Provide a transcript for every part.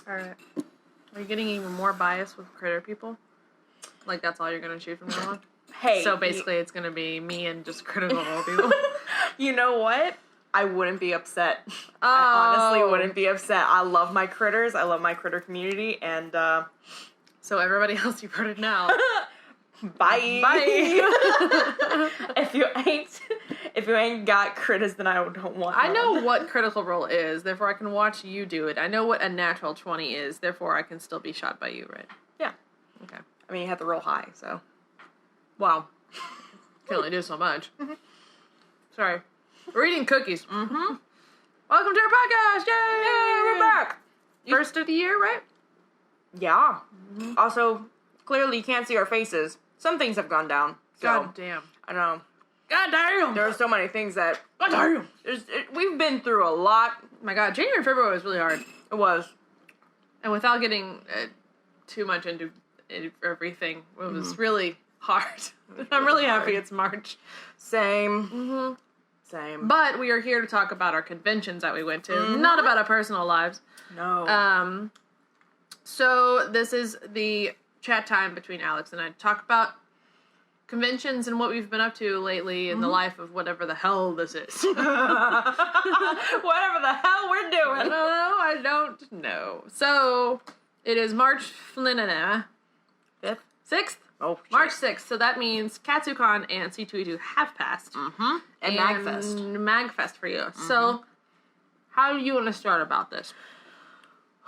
Alright. Are you getting even more biased with critter people? Like, that's all you're gonna shoot from now on? Hey. So basically it's gonna be me and just critical people. You know what? I wouldn't be upset. I honestly wouldn't be upset. I love my critters. I love my critter community, and so everybody else, you've heard it now. Bye. Bye. if you ain't got critters, then I don't want. I know what Critical Role is, therefore I can watch you do it. I know what a natural 20 is, therefore I can still be shot by you, right? Yeah. Okay. I mean, you have to roll high, so. Wow. Can only do so much. Sorry. We're eating cookies. Mm-hmm. Welcome to our podcast! Yay! Yay, we're back! First of the year, right? Yeah. Mm-hmm. Also, clearly you can't see our faces. Some things have gone down. So, God damn. I know. God damn! There are so many things that... God damn! We've been through a lot. Oh my god, January and February was really hard. It was. And without getting too much into everything, it was really hard. I'm really happy it's March. Same. Mm-hmm. Same. But we are here to talk about our conventions that we went to, not about our personal lives. No. So this is the chat time between Alex and I to talk about conventions and what we've been up to lately in the life of whatever the hell this is. Whatever the hell we're doing. No, I don't know. So it is March 5th? 6th? Oh, shit. March 6th. So that means Katsucon and C2E2 have passed. Mm-hmm. And MagFest. MagFest for you. Mm-hmm. So how do you want to start about this?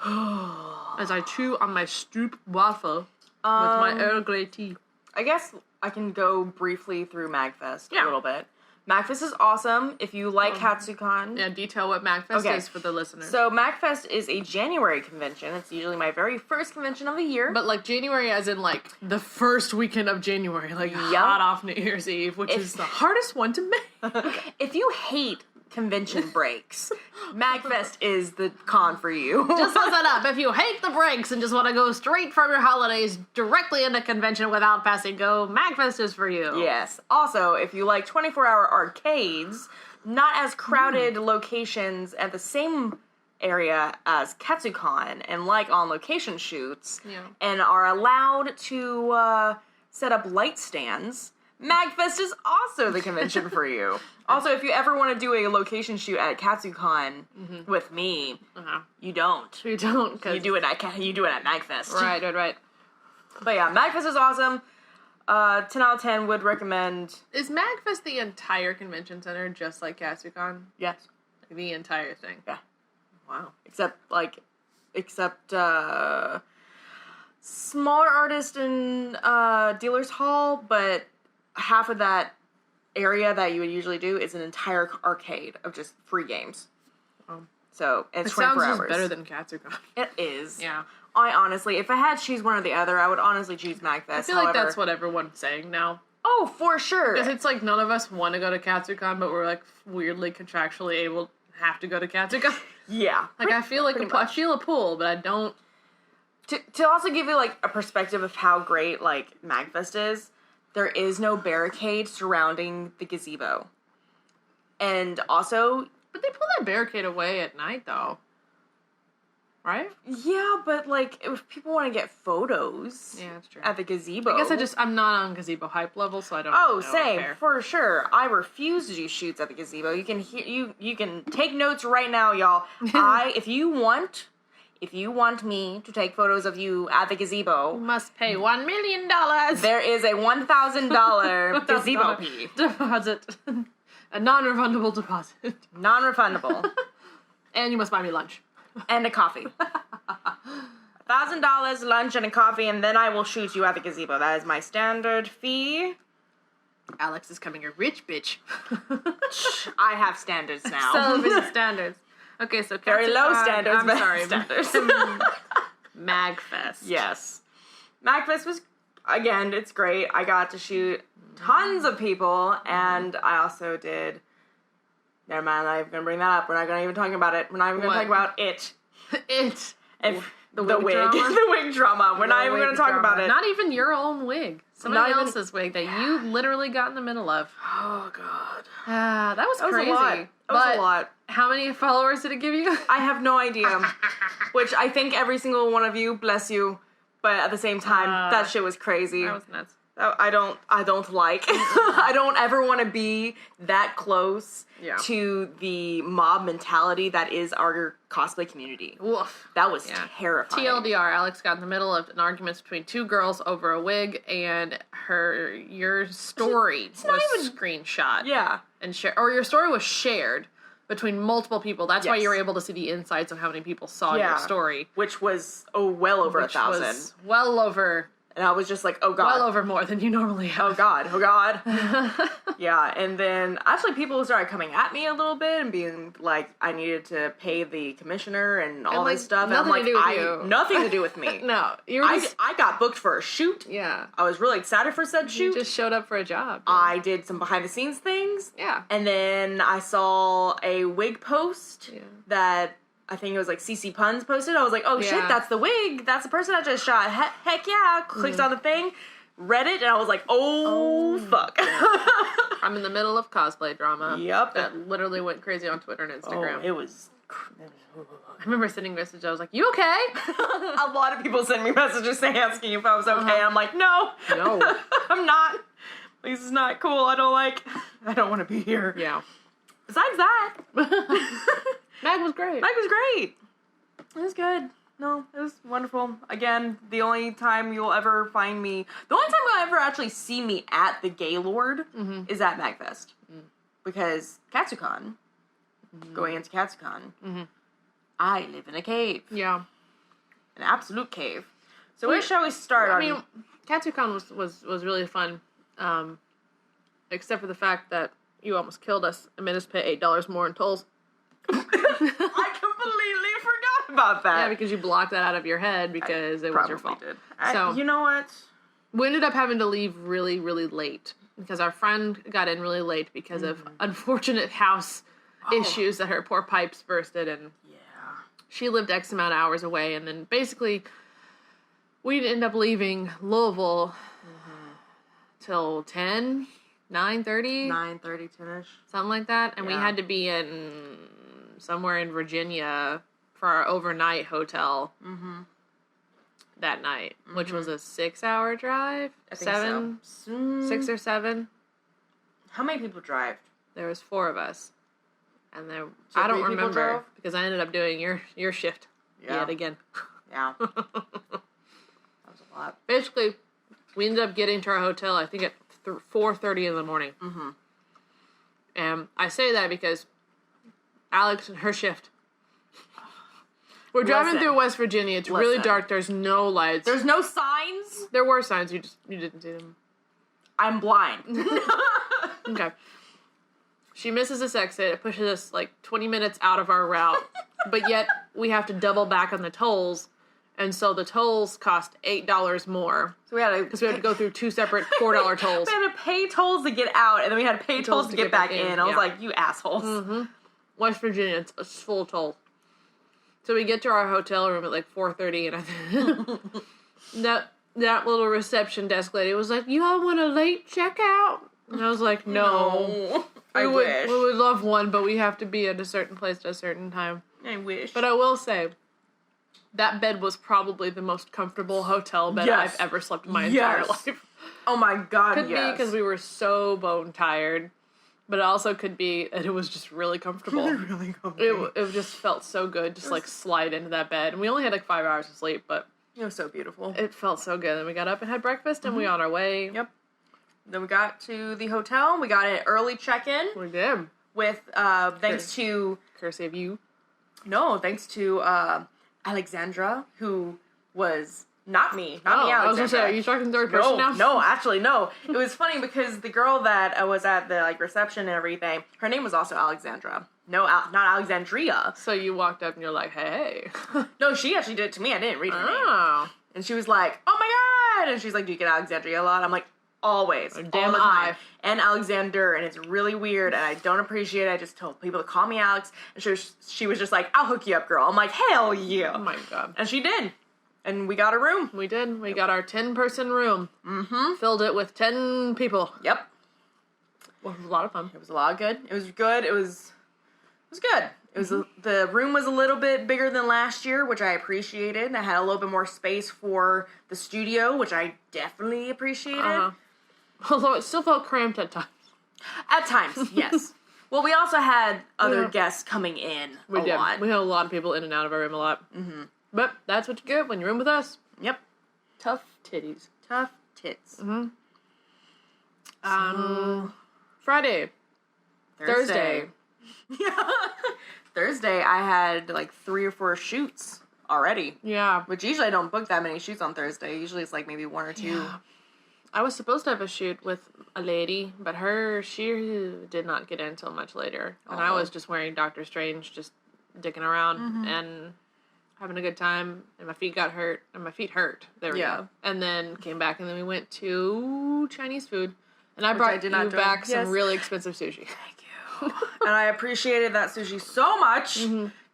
As I chew on my Stroop waffle with my Earl Grey tea. I guess I can go briefly through MagFest a little bit. MagFest is awesome. If you like Katsucon. Yeah, detail what MagFest is for the listeners. So MagFest is a January convention. It's usually my very first convention of the year. But like January as in like the first weekend of January, like hot off New Year's Eve, which is the hardest one to make. If you hate convention breaks, MagFest is the con for you. Just listen up. If you hate the breaks and just want to go straight from your holidays directly into convention without passing go, MagFest is for you. Yes. Also, if you like 24-hour arcades, not as crowded locations at the same area as Katsucon and like on-location shoots, and are allowed to set up light stands, MagFest is also the convention for you. Also, if you ever want to do a location shoot at Katsucon with me, you don't. You don't. Cause You do it at MagFest. Right. But yeah, MagFest is awesome. 10 out of 10 would recommend. Is MagFest the entire convention center just like Katsucon? Yes. Like the entire thing? Yeah. Wow. Except smaller artist and dealer's hall, but half of that area that you would usually do is an entire arcade of just free games. So it's 24 sounds hours. just better than Katsucon. It is. Yeah. I honestly, if I had to choose one or the other, I would honestly choose MagFest. I feel like that's what everyone's saying now. Oh, for sure. Because it's like none of us want to go to Katsucon, but we're like weirdly contractually have to go to Katsucon. Yeah. Like I feel like I feel a pull, but I don't. To also give you like a perspective of how great like MagFest is, there is no barricade surrounding the gazebo. And also... But they pull that barricade away at night, though. Right? Yeah, but, like, if people want to get photos... Yeah, that's true. At the gazebo... I guess I'm not on gazebo hype level, so I don't know. Oh, same. For sure. I refuse to do shoots at the gazebo. You can you can take notes right now, y'all. If you want me to take photos of you at the gazebo... You must pay $1 million! There is a $1,000 gazebo fee. Deposit. A non-refundable deposit. Non-refundable. And you must buy me lunch. And a coffee. $1,000, lunch, and a coffee, and then I will shoot you at the gazebo. That is my standard fee. Alex is coming a rich bitch. I have standards now. So many standards. Okay, so very low standards. I'm sorry. Standards. MagFest. Yes. MagFest was, again, it's great. I got to shoot tons of people, and I also did... Never mind, I'm not even going to bring that up. We're not going to even talk about it. We're not even going to talk about it. The wig drama? The wig drama. We're not even going to talk about it. Not even your own wig. Somebody else's wig that you literally got in the middle of. Oh, God. That was crazy. That was a lot. How many followers did it give you? I have no idea. Which I think every single one of you, bless you, but at the same time, that shit was crazy. That was nuts. I don't like. I don't ever want to be that close to the mob mentality that is our cosplay community. Woof. That was terrifying. TLDR, Alex got in the middle of an argument between two girls over a wig, and your story was screenshot. Yeah. And or your story was shared between multiple people. That's why you were able to see the insights of how many people saw your story. Which was, well over 1,000. Well over. And I was just like, oh, God. Well over more than you normally have. Oh, God. Oh, God. Yeah, and then actually people started coming at me a little bit and being like, I needed to pay the commissioner and all this stuff. And I'm like, nothing to do with me. No. I got booked for a shoot. Yeah. I was really excited for said shoot. You just showed up for a job. Yeah. I did some behind-the-scenes things. Yeah. And then I saw a wig post that... I think it was like CC Puns posted. I was like, oh shit, that's the wig. That's the person I just shot. Heck yeah. Clicked on the thing, read it, and I was like, oh fuck. I'm in the middle of cosplay drama. Yep. That literally went crazy on Twitter and Instagram. Oh, it was... I remember sending messages. I was like, you okay? A lot of people send me messages asking if I was okay. I'm like, no. No. I'm not. This is not cool. I don't want to be here. Yeah. Besides that... Mag was great. It was good. No, it was wonderful. Again, the only time you'll ever find me... The only time you'll ever actually see me at the Gaylord is at MagFest. Because Katsucon, going into Katsucon, I live in a cave. Yeah. An absolute cave. So where shall we start? I mean, Katsucon was really fun. Except for the fact that you almost killed us and made us pay $8 more in tolls. I completely forgot about that. Yeah, because you blocked that out of your head because it was your fault. Did. So you know what? We ended up having to leave really, really late because our friend got in really late because of unfortunate house issues that her poor pipes bursted, and she lived X amount of hours away, and then basically we'd end up leaving Louisville till 10, 9:30? 9:30, 10-ish. Something like that, and we had to be in somewhere in Virginia for our overnight hotel that night, which was a 6-hour drive. I think so. 6 or 7. How many people drive? There was 4 of us, and there I don't remember because I ended up doing your shift yet again. Yeah, that was a lot. Basically, we ended up getting to our hotel. I think at 4:30 in the morning. And I say that because Alex and her shift. We're driving through West Virginia. It's really dark. There's no lights. There's no signs? There were signs. You didn't see them. I'm blind. Okay. She misses this exit. It pushes us like 20 minutes out of our route. But yet we have to double back on the tolls. And so the tolls cost $8 more. So we had to go through 2 separate $4 tolls. We had to pay tolls to get out, and then we had to pay tolls to get back in. I was like, you assholes. West Virginia, it's full toll. So we get to our hotel room at like 4:30, and that little reception desk lady was like, "You all want a late checkout?" And I was like, "No, I wish. We would love one, but we have to be at a certain place at a certain time." I wish. But I will say, that bed was probably the most comfortable hotel bed I've ever slept in my entire life. Oh my God, Could be because we were so bone tired. But it also could be that it was just really comfortable. Really comfortable. It just felt so good, just like slide into that bed. And we only had like 5 hours of sleep, but it was so beautiful. It felt so good. Then we got up and had breakfast, and we on our way. Yep. Then we got to the hotel. We got an early check-in. We did. With thanks to courtesy of you. No, thanks to Alexandra, who was. Not me, Alexandra. I was gonna say, are you talking third person now? No, actually, no. It was funny because the girl that was at the reception and everything, her name was also Alexandra. No, not Alexandria. So you walked up and you're like, hey. No, she actually did it to me. I didn't read her name. And she was like, oh my God! And she's like, do you get Alexandria a lot? I'm like, always. Damn all the time. And Alexander, and it's really weird, and I don't appreciate it. I just told people to call me Alex, and she was just like, I'll hook you up, girl. I'm like, hell yeah. Oh my God. And she did. And we got a room. We did. We got our 10-person room. Filled it with 10 people. Yep. Well, it was a lot of fun. It was a lot of good. It was good. It was good. It was the room was a little bit bigger than last year, which I appreciated. I had a little bit more space for the studio, which I definitely appreciated. Although it still felt cramped at times. At times, yes. Well, we also had other guests coming in a lot. We had a lot of people in and out of our room a lot. Mm-hmm. But that's what you get when you room with us. Yep. Tough titties. Tough tits. Mm-hmm. Friday. Thursday. Thursday, I had like 3 or 4 shoots already. Yeah. Which usually I don't book that many shoots on Thursday. Usually it's like maybe 1 or 2. Yeah. I was supposed to have a shoot with a lady, but she did not get in until much later. And I was just wearing Doctor Strange, just dicking around and having a good time. And my feet got hurt. And my feet hurt. There we go. And then came back, and then we went to Chinese food. And I brought you back some really expensive sushi. Thank you. And I appreciated that sushi so much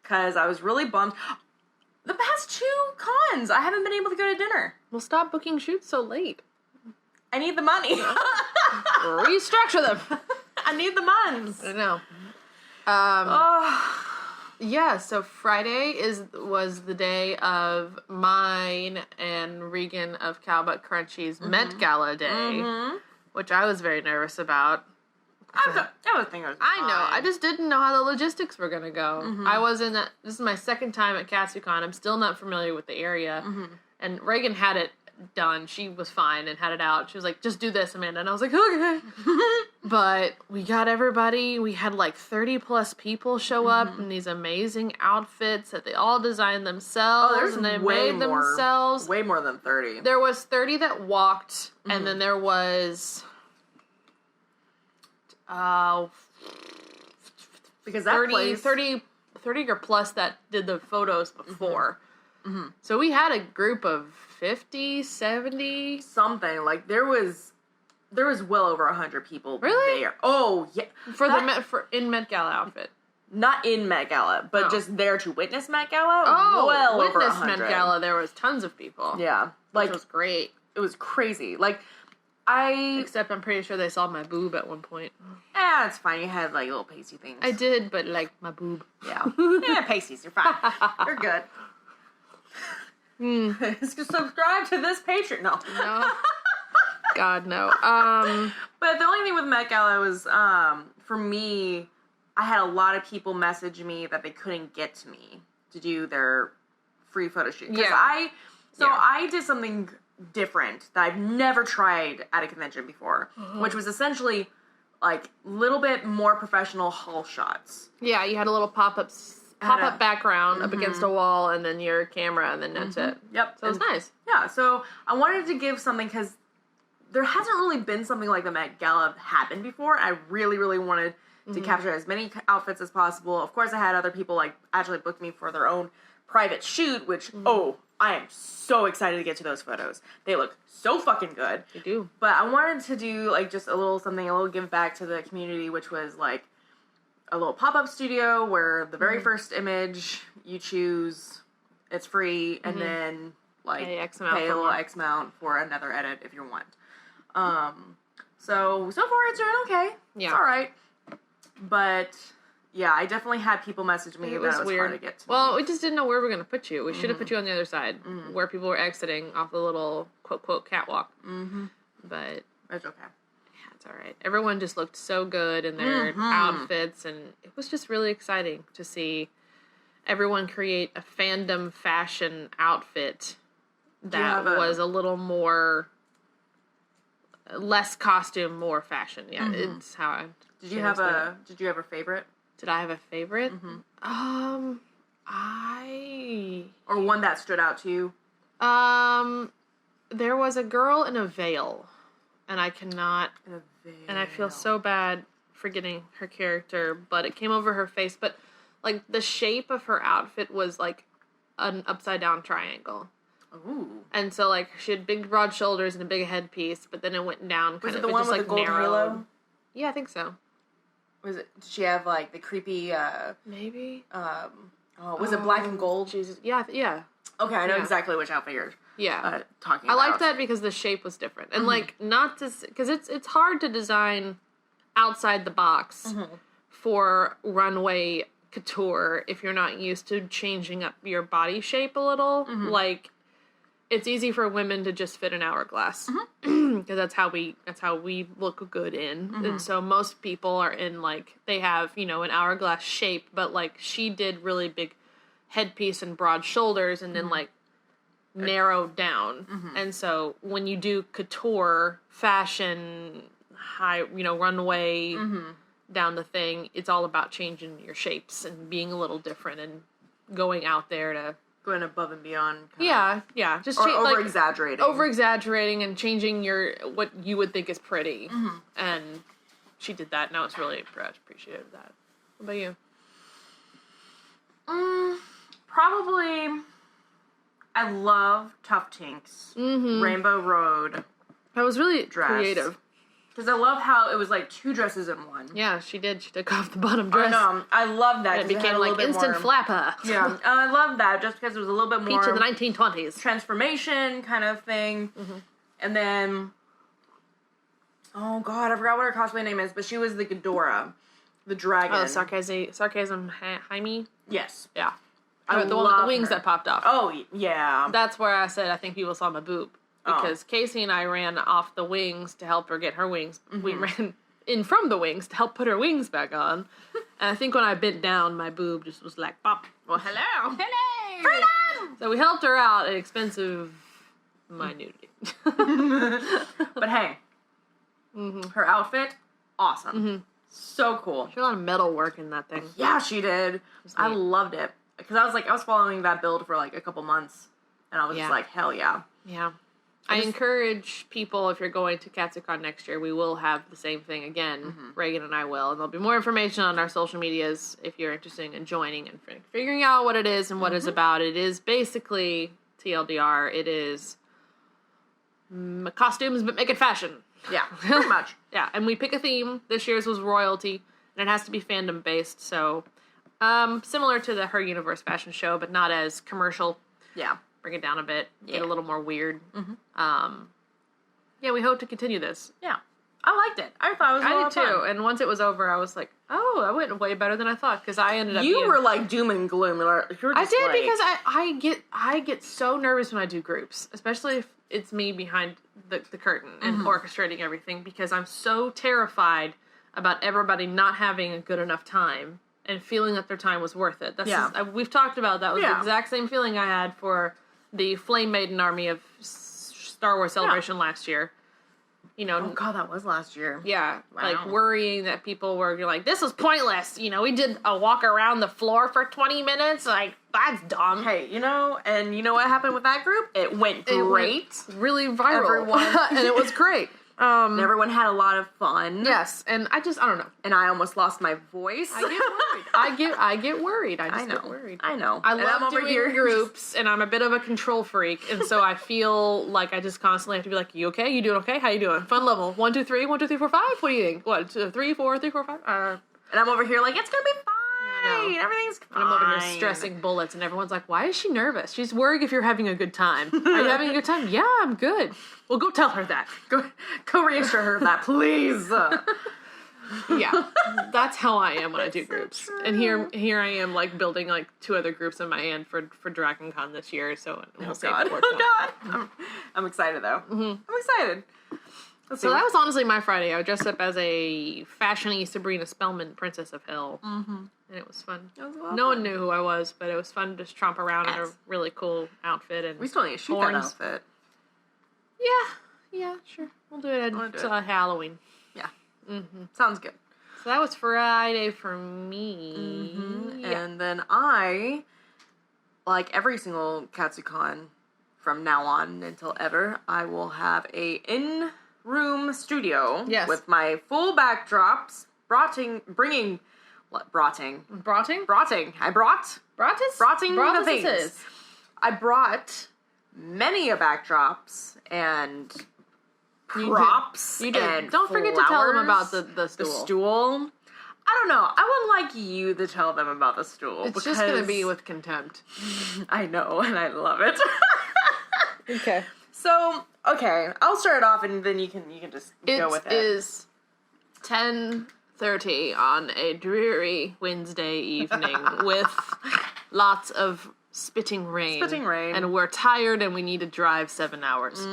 because I was really bummed. The past 2 cons, I haven't been able to go to dinner. Well, stop booking shoots so late. I need the money. Restructure them. I need the months. I know. Yeah, so Friday was the day of mine and Regan of Cowbutt Crunchy's Met Gala day, which I was very nervous about. I was thinking it was fine. I know. I just didn't know how the logistics were going to go. I wasn't. This is my second time at Katsucon. I'm still not familiar with the area. And Reagan had it done. She was fine and had it out. She was like, just do this, Amanda. And I was like, okay. But we got everybody. We had like 30 plus people show up in these amazing outfits that they all designed themselves. And they made themselves. Way more than 30. There was 30 that walked, and then there was... because that 30 or plus that did the photos before. So we had a group of 50, 70. Something. Like, there was well over 100 people there. Oh, yeah. In Met Gala outfit. Not in Met Gala, but just there to witness Met Gala. Oh, well over 100. Witness Met Gala, there was tons of people. Yeah. Like, it was great. It was crazy. Like, Except I'm pretty sure they saw my boob at one point. It's fine. You had, like, little pasty things. I did, but, like, my boob. Yeah. Yeah, pasties. You're fine. You're good. Subscribe to this Patreon. No. God, no. But the only thing with Met Gala was, for me, I had a lot of people message me that they couldn't get to me to do their free photo shoot. Yeah. I did something different that I've never tried at a convention before, which was essentially like little bit more professional hall shots. Yeah, you had a little pop-up background up against a wall, and then your camera, and then that's it. Yep. So it was nice. Yeah, so I wanted to give something, because there hasn't really been something like the Met Gala happen before. I really, really wanted to capture as many outfits as possible. Of course, I had other people like actually book me for their own private shoot, which, I am so excited to get to those photos. They look so fucking good. They do. But I wanted to do, like, just a little give back to the community, which was, like, a little pop-up studio where the very first image you choose, it's free, and then, like, pay a little X amount for another edit if you want. So far it's doing okay. Yeah. It's alright. But... yeah, I definitely had people message me that it was weird. Hard to get to. Well, we just didn't know where we were going to put you. We should have put you on the other side, where people were exiting off the little quote catwalk. But it's okay. Yeah, it's all right. Everyone just looked so good in their outfits, and it was just really exciting to see everyone create a fandom fashion outfit that was a little more less costume, more fashion. Yeah, it's how I. Did you have a favorite? Did I have a favorite? Or one that stood out to you? There was a girl in a veil, and I cannot... in a veil. And I feel so bad forgetting her character, but it came over her face. But, like, the shape of her outfit was, like, an upside-down triangle. Ooh. And so, like, she had big, broad shoulders and a big headpiece, but then it went down. Was it the one with the gold halo? Yeah, I think so. Was it? Did she have like the creepy? Maybe. Was it black and gold? Jesus. Yeah. Yeah. Okay, I know exactly which outfit you're. Talking about. I like that because the shape was different, and like not to, because it's hard to design outside the box for runway couture if you're not used to changing up your body shape a little. Like, it's easy for women to just fit an hourglass because that's how we look good in. And so most people are in, like, they have, you know, an hourglass shape, but, like, she did really big headpiece and broad shoulders and then, like, narrowed down. And so when you do couture, fashion, high, you know, runway down the thing, it's all about changing your shapes and being a little different and going out there to... Going above and beyond. Yeah. Just over-exaggerating. Over-exaggerating and changing what you would think is pretty. And she did that, and I was really appreciative of that. What about you? Probably, I love Tough Tink's Rainbow Road. That was really dress. Creative. Because I love how it was like 2 dresses in one. Yeah, she did. She took off the bottom dress. I know. I love that. And it became like instant flapper. Yeah, I love that just because it was a little bit more... Peach of the 1920s. Transformation kind of thing. And then... Oh, God, I forgot what her cosplay name is, but she was the Ghidorah. The dragon. Oh, Sarcasm Jaime? Yes. Yeah. The one with the wings that popped off. Oh, yeah. That's where I said I think people saw my boob. Because Casey and I ran off the wings to help her get her wings. We ran in from the wings to help put her wings back on. And I think when I bent down, my boob just was like, pop. Well, hello. Hello. Freedom! So we helped her out at expense of my nudity. But hey, her outfit, awesome. So cool. She did a lot of metal work in that thing. Yeah, she did. I loved it. Because I was following that build for like a couple months. And I was just like, hell yeah. Yeah. I encourage people, if you're going to Katsucon next year, we will have the same thing again. Reagan and I will. And there'll be more information on our social medias if you're interested in joining and figuring out what it is and what it's about. It is basically, TLDR, it is costumes, but make it fashion. Yeah, pretty much. Yeah, and we pick a theme. This year's was royalty, and it has to be fandom-based, so similar to the Her Universe fashion show, but not as commercial. Yeah. Bring it down a bit, get a little more weird. Yeah, we hope to continue this. Yeah. I liked it. I thought it was a lot of fun. I did too, and once it was over, I was like, oh, that went way better than I thought, because I ended up You were like doom and gloom. I did, because I get so nervous when I do groups, especially if it's me behind the curtain and orchestrating everything, because I'm so terrified about everybody not having a good enough time and feeling that their time was worth it. We've talked about that. Was the exact same feeling I had for the Flame Maiden Army of Star Wars Celebration last year. You know, oh god, that was last year. Yeah, like worrying that people were like, "This was pointless." You know, we did a walk around the floor for 20 minutes. Like, that's dumb. Hey, you know what happened with that group? It went great, really viral, and it was great. And everyone had a lot of fun. Yes, and I don't know. And I almost lost my voice. I get worried. I get worried. I just get worried. I know. I love doing groups, and I'm a bit of a control freak, and so I feel like I just constantly have to be like, "You okay? You doing okay? How you doing? Fun level 1, 2, 3, 1, 2, 3, 4, 5. What do you think? What 2, 3, 4, 3, 4, 5? And I'm over here like, it's gonna be fine. Everything's fine. And I'm over here stressing bullets, and everyone's like, "Why is she nervous? She's worried if you're having a good time. Are you having a good time? Yeah, I'm good. Well, go tell her that. Go reassure her of that, please." Yeah, that's how I am when I do groups. And here I am, like, building like 2 other groups in my hand for Dragon Con this year. So we'll see. Oh god, I'm excited though. I'm excited. So that was honestly my Friday. I dressed up as a fashion-y Sabrina Spellman, Princess of Hell. And it was fun. It was a lot no of one knew who I was, but it was fun to just tromp around in a really cool outfit. And we still need to shoot that outfit. Yeah, sure. We'll do it at Halloween. Yeah. Sounds good. So that was Friday for me. Yeah. And then I, like every single Katsucon from now on until ever, I will have a in-room studio with my full backdrops, brotting the things. I brought many backdrops and props. You did. And don't forget to tell them about the stool. The stool. I don't know. I would like you to tell them about the stool. It's just going to be with contempt. I know, and I love it. Okay. So, I'll start it off, and then you can just go with it. It is 10 8:30 on a dreary Wednesday evening with lots of spitting rain. And we're tired and we need to drive 7 hours.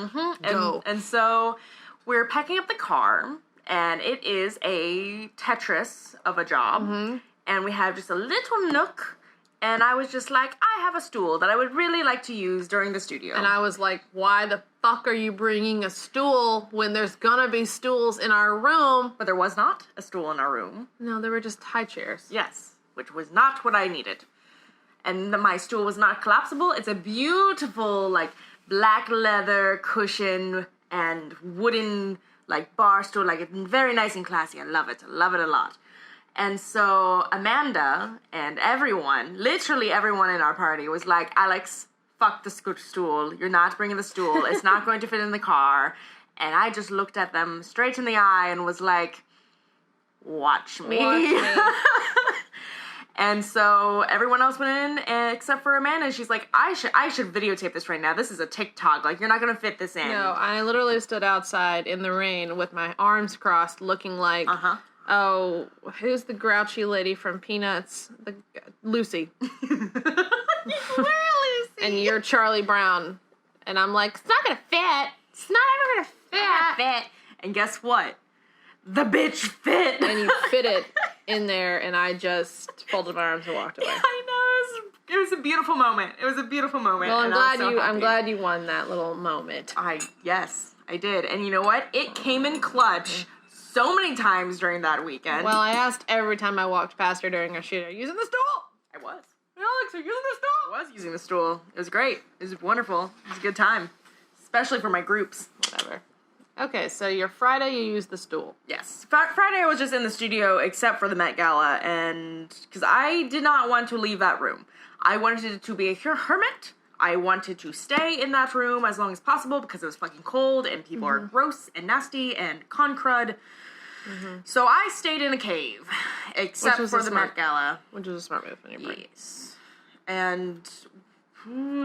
Go. And so we're packing up the car, and it is a Tetris of a job. And we have just a little nook, and I was just like, I have a stool that I would really like to use during the studio. And I was like, why the fuck are you bringing a stool when there's gonna be stools in our room? But there was not a stool in our room. No, they were just high chairs. Yes, which was not what I needed. And my stool was not collapsible. It's a beautiful, like, black leather cushion and wooden, like, bar stool. Like, very nice and classy. I love it. I love it a lot. And so Amanda and everyone, literally everyone in our party was like, Alex, fuck the stool. You're not bringing the stool. It's not going to fit in the car. And I just looked at them straight in the eye and was like, watch me. And so everyone else went in except for Amanda. She's like, I should videotape this right now. This is a TikTok. Like, you're not going to fit this in. No, I literally stood outside in the rain with my arms crossed looking like... Oh, who's the grouchy lady from Peanuts? Lucy. You're Lucy. And you're Charlie Brown. And I'm like, it's not gonna fit. It's not ever gonna fit. And guess what? The bitch fit. And you fit it in there, and I just folded my arms and walked away. I know. It was a beautiful moment. Well, I'm glad you won that little moment. Yes, I did. And you know what? It came in clutch. So many times during that weekend. Well, I asked every time I walked past her during our shoot, are you using the stool? I was. Alex, are you using the stool? I was using the stool. It was great. It was wonderful. It was a good time. Especially for my groups. Whatever. Okay, so your Friday you used the stool. Yes. Friday I was just in the studio except for the Met Gala, and because I did not want to leave that room. I wanted it to be a hermit. I wanted to stay in that room as long as possible because it was fucking cold and people are gross and nasty and con crud. So I stayed in a cave, except for the Met Gala. Which was a smart move on your part. Yes. And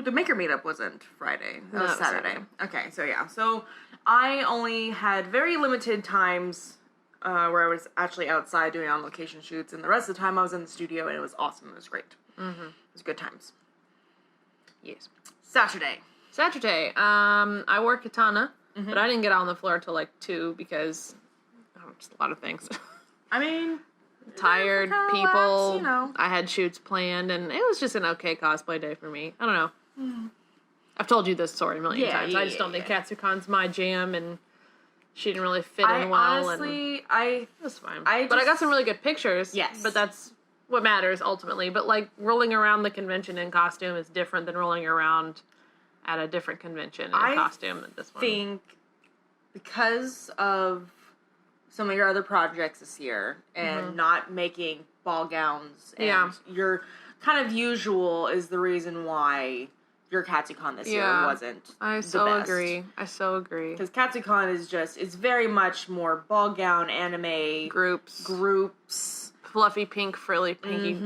the Maker Meetup wasn't Friday. That was Saturday. Okay, so yeah. So I only had very limited times where I was actually outside doing on-location shoots, and the rest of the time I was in the studio, and it was awesome. It was great. It was good times. Yes. Saturday. I wore katana, but I didn't get out on the floor till like 2 because... just a lot of things. I mean, tired people. You know. I had shoots planned, and it was just an okay cosplay day for me. I don't know. I've told you this story a million times. I just don't think Katsucon's my jam, and she didn't really fit in well. Honestly, it was fine. But I got some really good pictures. Yes. But that's what matters ultimately. But like rolling around the convention in costume is different than rolling around at a different convention in costume than this one. I think because of some of your other projects this year and not making ball gowns and your kind of usual is the reason why your Katsucon this year wasn't the best. I so agree. Because Katsucon is it's very much more ball gown, anime, groups, fluffy pink, frilly, pinky,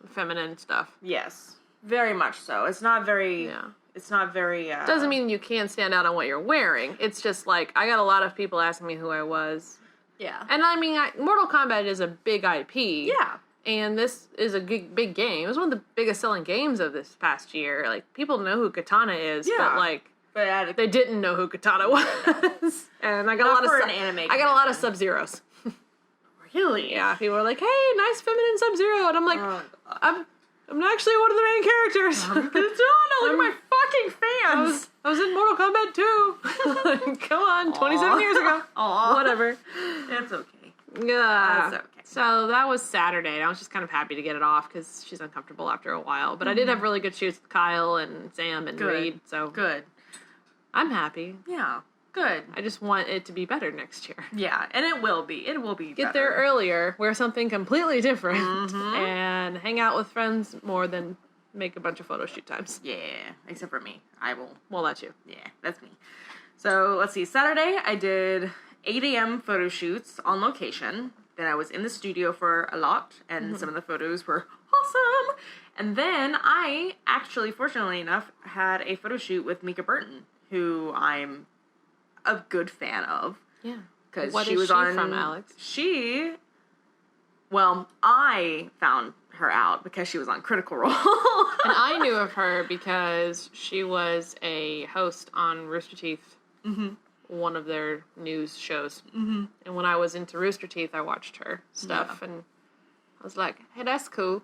feminine stuff. Yes, very much so. It's not very... It's not very... Doesn't mean you can't stand out on what you're wearing. It's just like, I got a lot of people asking me who I was. Yeah. And I mean, Mortal Kombat is a big IP. Yeah. And this is a big game. It was one of the biggest selling games of this past year. Like, people know who Katana is, but they didn't know who Katana was. And I got a lot of Sub-Zeros. Really? Yeah. People were like, hey, nice feminine Sub-Zero. And I'm like, I'm actually one of the main characters. Katana, look at my fucking fans. I was in Mortal Kombat 2. Come on, 27 years ago. Whatever. It's okay. Yeah. That's okay. So that was Saturday, and I was just kind of happy to get it off because she's uncomfortable after a while. But I did have really good shoots with Kyle and Sam and Reed, so... Good. I'm happy. Yeah. Good. I just want it to be better next year. Yeah, and it will be. It will be Get there earlier, wear something completely different, and hang out with friends more than make a bunch of photo shoot times. Yeah, except for me. I will. Well, that's you. Yeah, that's me. So, let's see. Saturday, I did 8 a.m. photo shoots on location. Then I was in the studio for a lot, and some of the photos were awesome. And then I actually, fortunately enough, had a photo shoot with Mika Burton, who I'm a good fan of. Yeah. Because What she is was she on from, Alex? She Well, I found her out because she was on Critical Role. And I knew of her because she was a host on Rooster Teeth, one of their news shows. Mm-hmm. And when I was into Rooster Teeth, I watched her stuff, and I was like, hey, that's cool.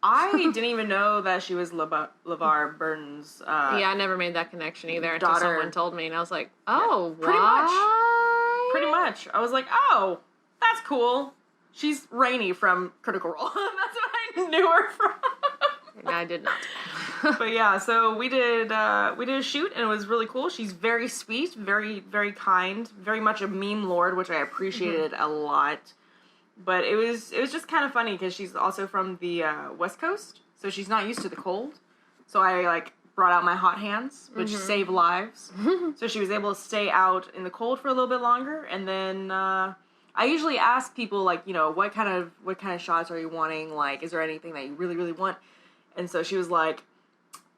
I didn't even know that she was LeVar Burton's yeah, I never made that connection either daughter. until someone told me, and I was like, oh, pretty much. Pretty much. I was like, oh, that's cool. She's Rainey from Critical Role. That's what I knew her from. I did not. But yeah, so we did a shoot, and it was really cool. She's very sweet, very, very kind, very much a meme lord, which I appreciated a lot. But it was just kind of funny because she's also from the West Coast, so she's not used to the cold. So I brought out my hot hands, which save lives. So she was able to stay out in the cold for a little bit longer, and then I usually ask people what kind of shots are you wanting? Like, is there anything that you really, really want? And so she was like,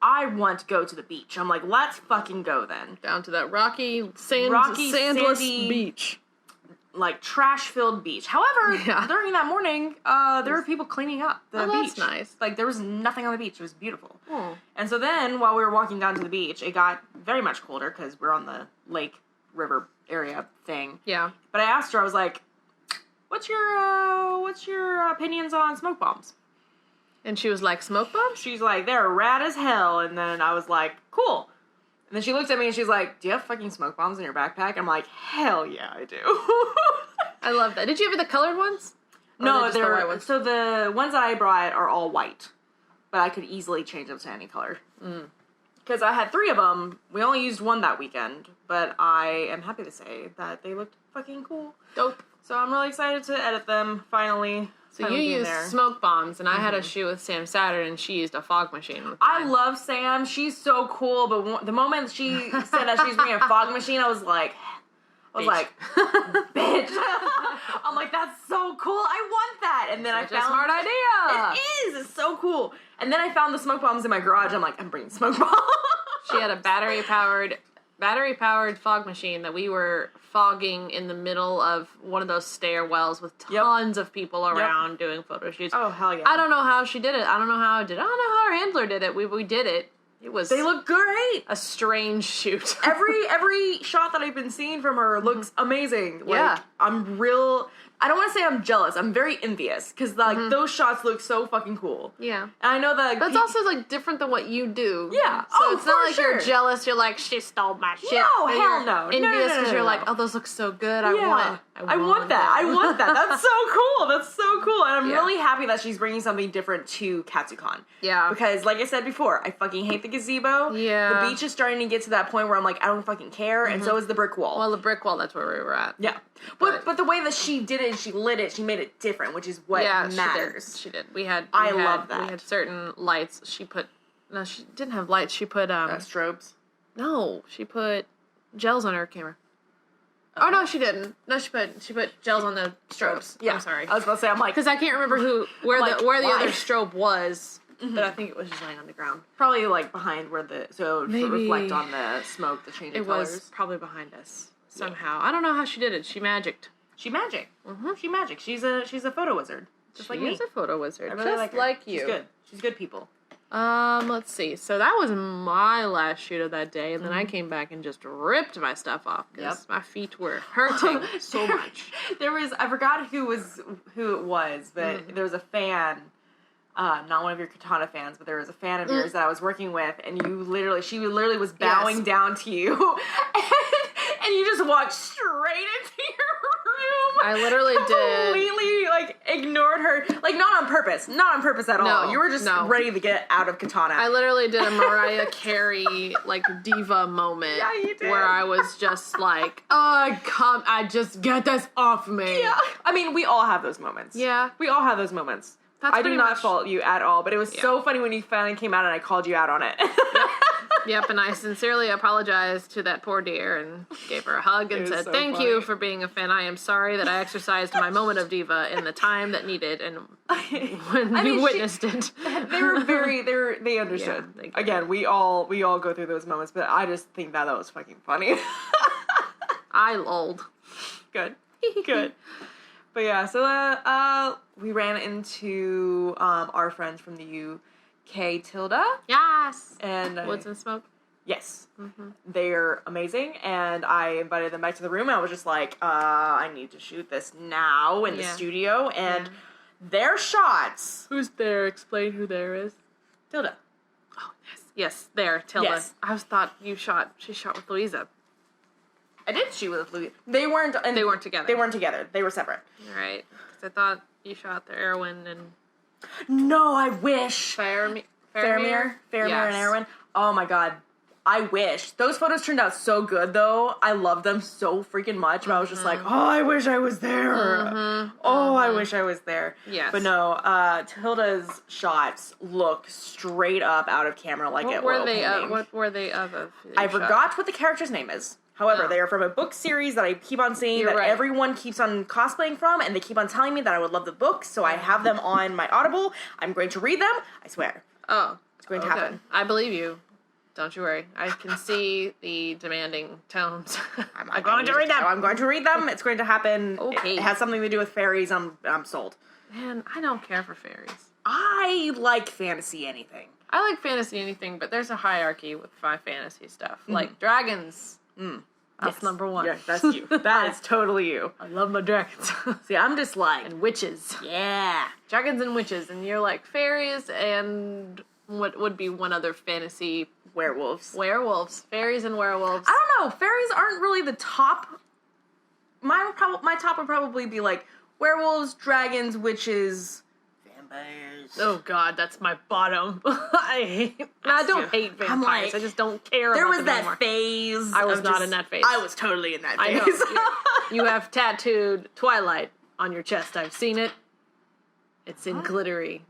I want to go to the beach. I'm like, let's fucking go then. Down to that sandless sandy beach. Like, trash-filled beach. However, during that morning, there were people cleaning up the beach. That's nice. Like, there was nothing on the beach. It was beautiful. Oh. And so then, while we were walking down to the beach, it got very much colder because we're on the lake, river area thing. Yeah. But I asked her, I was like, what's your opinions on smoke bombs? And she was like, smoke bombs? She's like, they're rad as hell. And then I was like, cool. And then she looked at me and she's like, do you have fucking smoke bombs in your backpack? I'm like, hell yeah, I do. I love that. Did you have the colored ones? No, they're white ones. So the ones that I brought are all white. But I could easily change them to any color. Because I had 3 of them. We only used 1 that weekend. But I am happy to say that they looked fucking cool. Dope. So I'm really excited to edit them, finally. So you used smoke bombs, and I had a shoot with Sam Saturn, and she used a fog machine. I love Sam. She's so cool, but the moment she said that she's bringing a fog machine, I was like, bitch. I'm like, that's so cool. I want that. And then I found a smart idea. It is. It's so cool. And then I found the smoke bombs in my garage. I'm like, I'm bringing smoke bombs. She had a battery-powered fog machine that we were fogging in the middle of one of those stairwells with tons of people around doing photo shoots. Oh, hell yeah. I don't know how she did it. I don't know how I did it. I don't know how our handler did it. We did it. They look great. A strange shoot. Every shot that I've been seeing from her looks amazing. Yeah. I don't want to say I'm jealous. I'm very envious because those shots look so fucking cool. Yeah, and I know that. But it's also different than what you do. Yeah. So it's not like you're jealous. You're like, she stole my shit. No, hell no. Envious because you're like, oh, those look so good. I want that. That's so cool. That's so cool. And I'm really happy that she's bringing something different to Katsucon. Yeah. Because like I said before, I fucking hate the gazebo. Yeah. The beach is starting to get to that point where I'm like, I don't fucking care. And so is the brick wall. Well, the brick wall, that's where we were at. Yeah. But the way that she did it, she lit it, she made it different, which is what matters. She did. I love that. We had certain lights. She didn't have lights. She put strobes. No, she put gels on her camera. Oh no, she didn't. No, she put gels on the strobes. Yeah, I'm sorry. I was about to say, I'm like, because I can't remember where the other strobe was, but I think it was just laying on the ground. Probably behind where it would reflect on the smoke, the changing colors. It was probably behind us somehow. I don't know how she did it. She magicked. She magic. She magic. She's a photo wizard. Just like me. She's a photo wizard. I really just like you. She's good. She's good people. Let's see. So that was my last shoot of that day, and then I came back and just ripped my stuff off because my feet were hurting so much. I forgot who it was, but there was a fan, not one of your Katana fans, but there was a fan of yours that I was working with, and she literally was bowing down to you, and you just walked straight into your room. I literally did. Completely ignored her, not on purpose at all. No, you were just ready to get out of Katana. I literally did a Mariah Carey diva moment. Yeah, you did. Where I was just like, I just get this off me. Yeah. I mean, we all have those moments. Yeah. We all have those moments. I do not fault you at all, but it was so funny when you finally came out and I called you out on it. Yep, and I sincerely apologized to that poor dear and gave her a hug and said, thank you for being a fan. I am sorry that I exercised my moment of diva in the time that needed and when you witnessed it. They understood. Yeah, again, we all go through those moments, but I just think that was fucking funny. I lulled. Good. But yeah, so we ran into our friends from the UK, Tilda. Yes. And Woods and Smoke. Yes. Mm-hmm. They're amazing, and I invited them back to the room, and I was just like, I need to shoot this now in the studio, and their shots. Who's there? Explain who there is. Tilda. Oh, yes. Yes, there, Tilda. Yes. I thought she shot with Louisa. I did shoot with Louisa. They weren't together. They weren't together. They were separate. Right. Because I thought you shot the Erwin and... No, I wish. Faramir and Erwin. Oh my god. I wish. Those photos turned out so good, though. I love them so freaking much. But I was just like, oh, I wish I was there. I wish I was there. Yes. But no, Tilda's shots look straight up out of camera like what it were oil they painting. What were they of? I forgot what the character's name is. However, they are from a book series that I keep on seeing everyone keeps on cosplaying from, and they keep on telling me that I would love the books, so I have them on my Audible. I'm going to read them. I swear. Oh. It's going to happen. I believe you. Don't you worry. I can see the demanding tones. I'm going to read them. I'm going to read them. It's going to happen. Okay. It has something to do with fairies. I'm sold. Man, I don't care for fairies. I like fantasy anything. I like fantasy anything, but there's a hierarchy with my fantasy stuff. Like dragons. That's number one. Yeah, that's you. That is totally you. I love my dragons. See, I'm just like... And witches. Yeah. Dragons and witches. And you're like fairies and what would be one other fantasy... Werewolves. Fairies and werewolves. I don't know. Fairies aren't really the top. My top would probably be like werewolves, dragons, witches, vampires. Oh god, that's my bottom. I don't hate vampires. Like, I just don't care there about was them that anymore. phase. I was not in that phase. I was totally in that phase. I know. You have tattooed Twilight on your chest. I've seen it. It's in glittery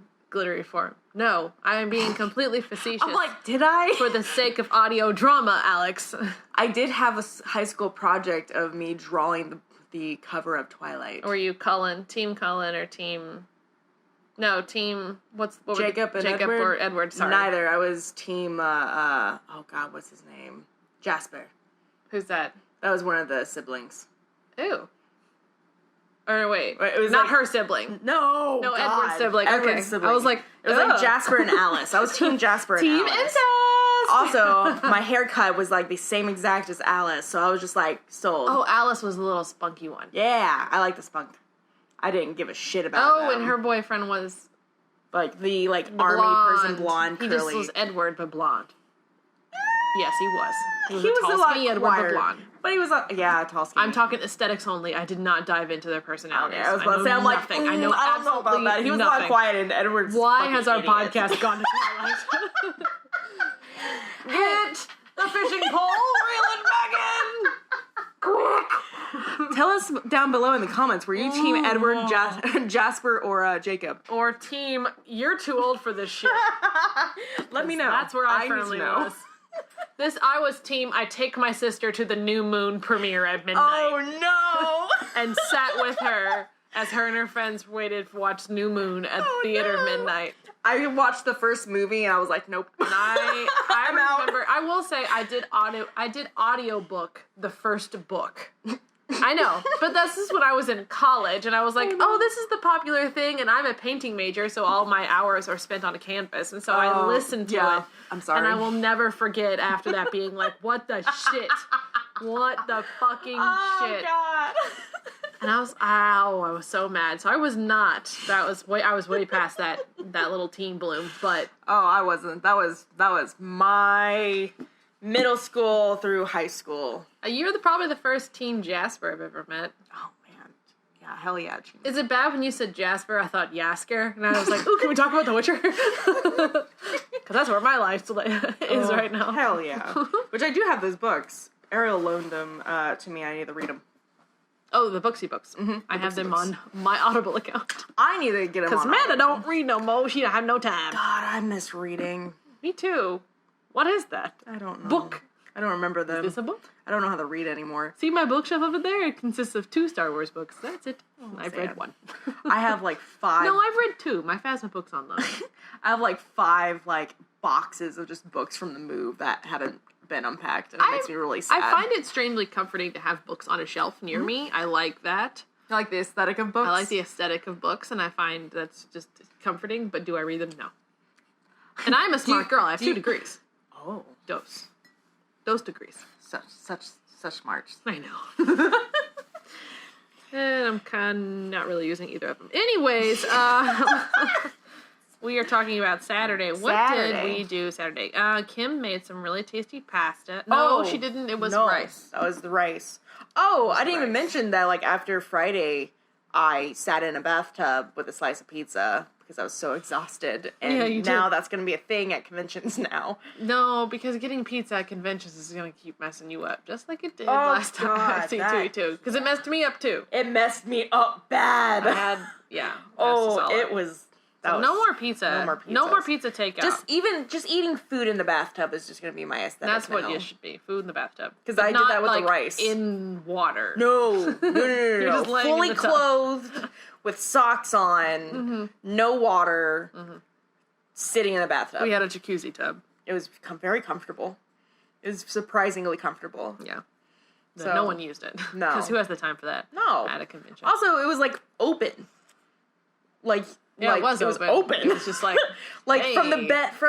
form. No, I am being completely facetious. I'm like, did I? For the sake of audio drama, Alex. I did have a high school project of me drawing the cover of Twilight. Were you Team Cullen or Team... No, Team... What Jacob Edward? Or Edward, sorry. Neither. I was Team, oh god, what's his name? Jasper. Who's that? That was one of the siblings. Ew. Or wait, it was not her sibling. No, God. Edward's sibling. Edward's sibling. I was like, it was like Jasper and Alice. I was Team Jasper and Team Alice. incest! Also, my haircut was like the same exact as Alice, so I was just like, sold. Oh, Alice was the little spunky one. Yeah, I like the spunk. I didn't give a shit about them. And her boyfriend was... Like, the army blonde. person, blonde, curly. He just was Edward, but blonde. Yes, he was. He was a tall, lot skinny Edward, but blonde. But he was, tall, skinny. I'm talking aesthetics only. I did not dive into their personalities. Okay, I was about to say, I'm like, I know I don't know about that. He was a lot quiet, and Edward's Why has our idiot. podcast gone to Twilight? Get the fishing pole, reel it back in! Quick! Tell us down below in the comments, were you Team Edward, Jasper, or Jacob? Or Team, you're too old for this shit. Let me know. That's where I firmly was. I was Team, I take my sister to the New Moon premiere at midnight. Oh no! And sat with her as her and her friends waited to watch New Moon at the theater midnight. I watched the first movie and I was like, nope. And I remember, I will say I did audiobook the first book. I know, but this is when I was in college, and I was like, oh, this is the popular thing, and I'm a painting major, so all my hours are spent on a canvas, and so I listened to it. I'm sorry. And I will never forget after that being like, what the shit? What the fucking shit? Oh, God. And I was so mad. So I was not. I was way past that little teen bloom, but. Oh, I wasn't. That was my middle school through high school. You're probably the first Teen Jasper I've ever met. Oh, man. Yeah, hell yeah. Is it bad when you said Jasper, I thought Yasker? And I was like, ooh, can we talk about The Witcher? Because that's where my life is right now. Hell yeah. Which I do have those books. Ariel loaned them to me. I need to read them. Oh, the Booksy books. Mm-hmm. I have them on my Audible account. I need to get them on Because Amanda don't read no more. She don't have no time. God, I miss reading. Me too. What is that? I don't know. Book. I don't remember them. Is this a book? I don't know how to read anymore. See my bookshelf over there? It consists of 2 Star Wars books. That's it. I've read 1. I have 5. No, I've read 2. My Phasma book's on those. I have 5 boxes of just books from the move that haven't been unpacked, and it makes me really sad. I find it strangely comforting to have books on a shelf near me. I like that. I like the aesthetic of books. I like the aesthetic of books, and I find that's just comforting, but do I read them? No. And I'm a smart girl. I have 2 degrees. Oh. Dos degrees. Such smarts. I know. And I'm kind of not really using either of them. Anyways, we are talking about Saturday. What did we do Saturday? Kim made some really tasty pasta. No, she didn't. It was rice. That was the rice. Oh, I didn't even mention that, like, after Friday, I sat in a bathtub with a slice of pizza because I was so exhausted. And now that's going to be a thing at conventions now. No, because getting pizza at conventions is going to keep messing you up, just like it did last time at C2E2. Because it messed me up, too. It messed me up bad. I had, it was... No more pizza. No more pizza takeout. Just eating food in the bathtub is just going to be my aesthetic. That's what you should be. Food in the bathtub. Because I did that with the rice. In water. No. You're just laying fully in the tub. clothed with socks on, no water, sitting in the bathtub. We had a jacuzzi tub. It was very comfortable. It was surprisingly comfortable. Yeah. So, no one used it. No. Because who has the time for that? No. At a convention. Also, it was like open. It was open. It was just like hey. from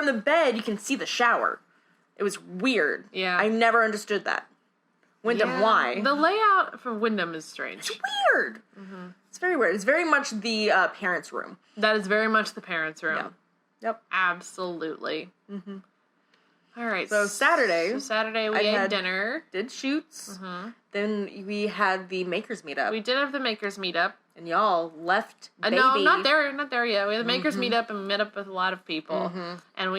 the bed you can see the shower. It was weird. Yeah. I never understood that. Wyndham, why? The layout for Wyndham is strange. It's weird. Mm-hmm. It's very weird. It's very much the parents' room. That is very much the parents' room. Yeah. Yep. Absolutely. Mm-hmm. All right. So Saturday we ate dinner. Did shoots. Mm-hmm. Then we had the Makers Meetup. We did have the Makers Meetup. And y'all left baby. No, not there yet. We had the Makers Meetup and we met up with a lot of people. Mm-hmm. And